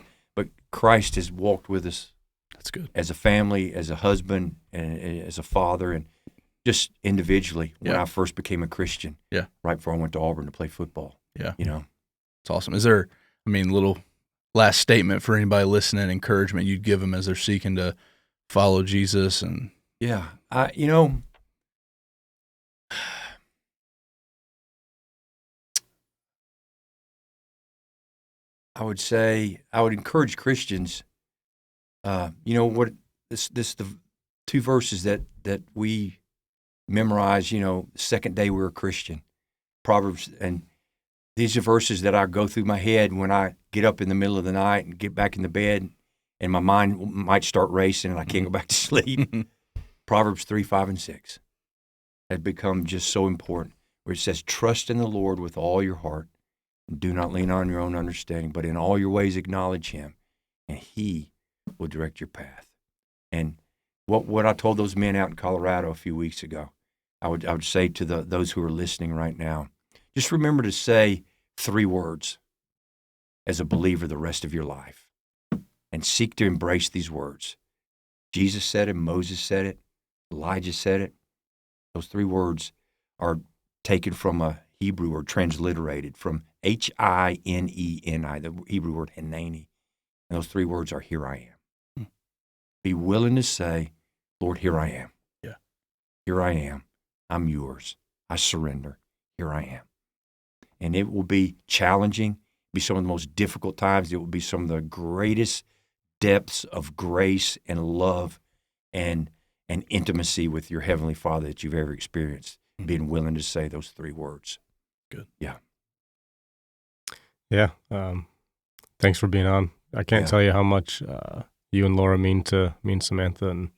Christ has walked with us. That's good. As a family, as a husband, and as a father, and just individually when I first became a Christian. Yeah. Right before I went to Auburn to play football. Yeah. It's awesome. Is there, little last statement for anybody listening, encouragement you'd give them as they're seeking to follow Jesus? And I would say I would encourage Christians. The 2 verses that we memorize. The second day we were a Christian, Proverbs, and these are verses that I go through my head when I get up in the middle of the night and get back in the bed, and my mind might start racing and I can't go back to sleep. Proverbs 3, 5, and 6 have become just so important, where it says, "Trust in the Lord with all your heart. Do not lean on your own understanding, but in all your ways acknowledge Him, and He will direct your path." And what I told those men out in Colorado a few weeks ago, I would say to those who are listening right now, just remember to say 3 words as a believer the rest of your life, and seek to embrace these words. Jesus said it, Moses said it, Elijah said it. Those 3 words are taken from a Hebrew, or transliterated from Hineni, the Hebrew word Hineni. And those 3 words are, here I am. Be willing to say, Lord, here I am. Yeah. Here I am. I'm yours. I surrender. Here I am. And it will be challenging, be some of the most difficult times. It will be some of the greatest depths of grace and love and intimacy with your Heavenly Father that you've ever experienced, being willing to say those 3 words. Good. Yeah. Yeah. Thanks for being on. I can't tell you how much you and Laura mean Samantha, and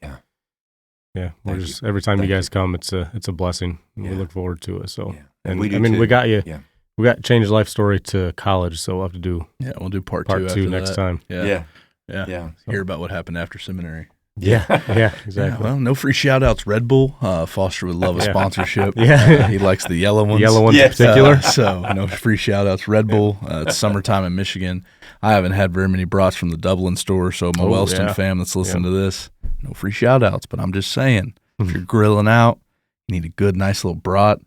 we're just every time you guys come, it's a blessing. And we look forward to it. So, and we we got you. Yeah. We got changed life story to college, so we'll have to do we'll do part two after next that. time. Yeah. Hear about what happened after seminary. Yeah, exactly. Yeah, well, no free shout-outs. Red Bull. Foster would love a sponsorship. Yeah. He likes the yellow ones. The yellow ones in particular. So no free shout-outs. Red Bull. It's summertime in Michigan. I haven't had very many brats from the Dublin store, so my Wellston fam that's listening to this, no free shout-outs. But I'm just saying, if you're grilling out, you need a good, nice little brat.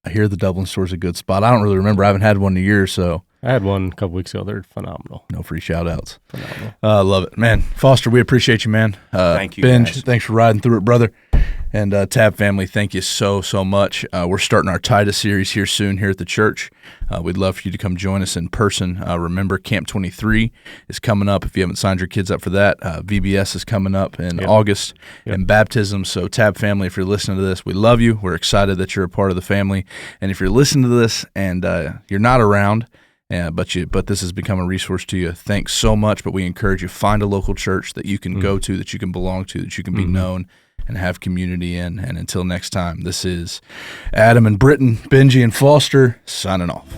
I hear the Dublin store's a good spot. I don't really remember. I haven't had one in a year, so. I had one a couple weeks ago. They're phenomenal. No free shout-outs. Phenomenal. Love it. Man, Foster, we appreciate you, man. Thank you, Benj, guys. thanks for riding through it, brother. And Tab family, thank you so much. We're starting our Titus series here soon here at the church. We'd love for you to come join us in person. Remember, Camp 23 is coming up. If you haven't signed your kids up for that, VBS is coming up in August, and baptism. So Tab family, if you're listening to this, we love you. We're excited that you're a part of the family. And if you're listening to this and you're not around, but this has become a resource to you, thanks so much. But we encourage you, find a local church that you can go to, that you can belong to, that you can be known and have community in. And until next time, this is Adam and Britton, Benji and Foster, signing off.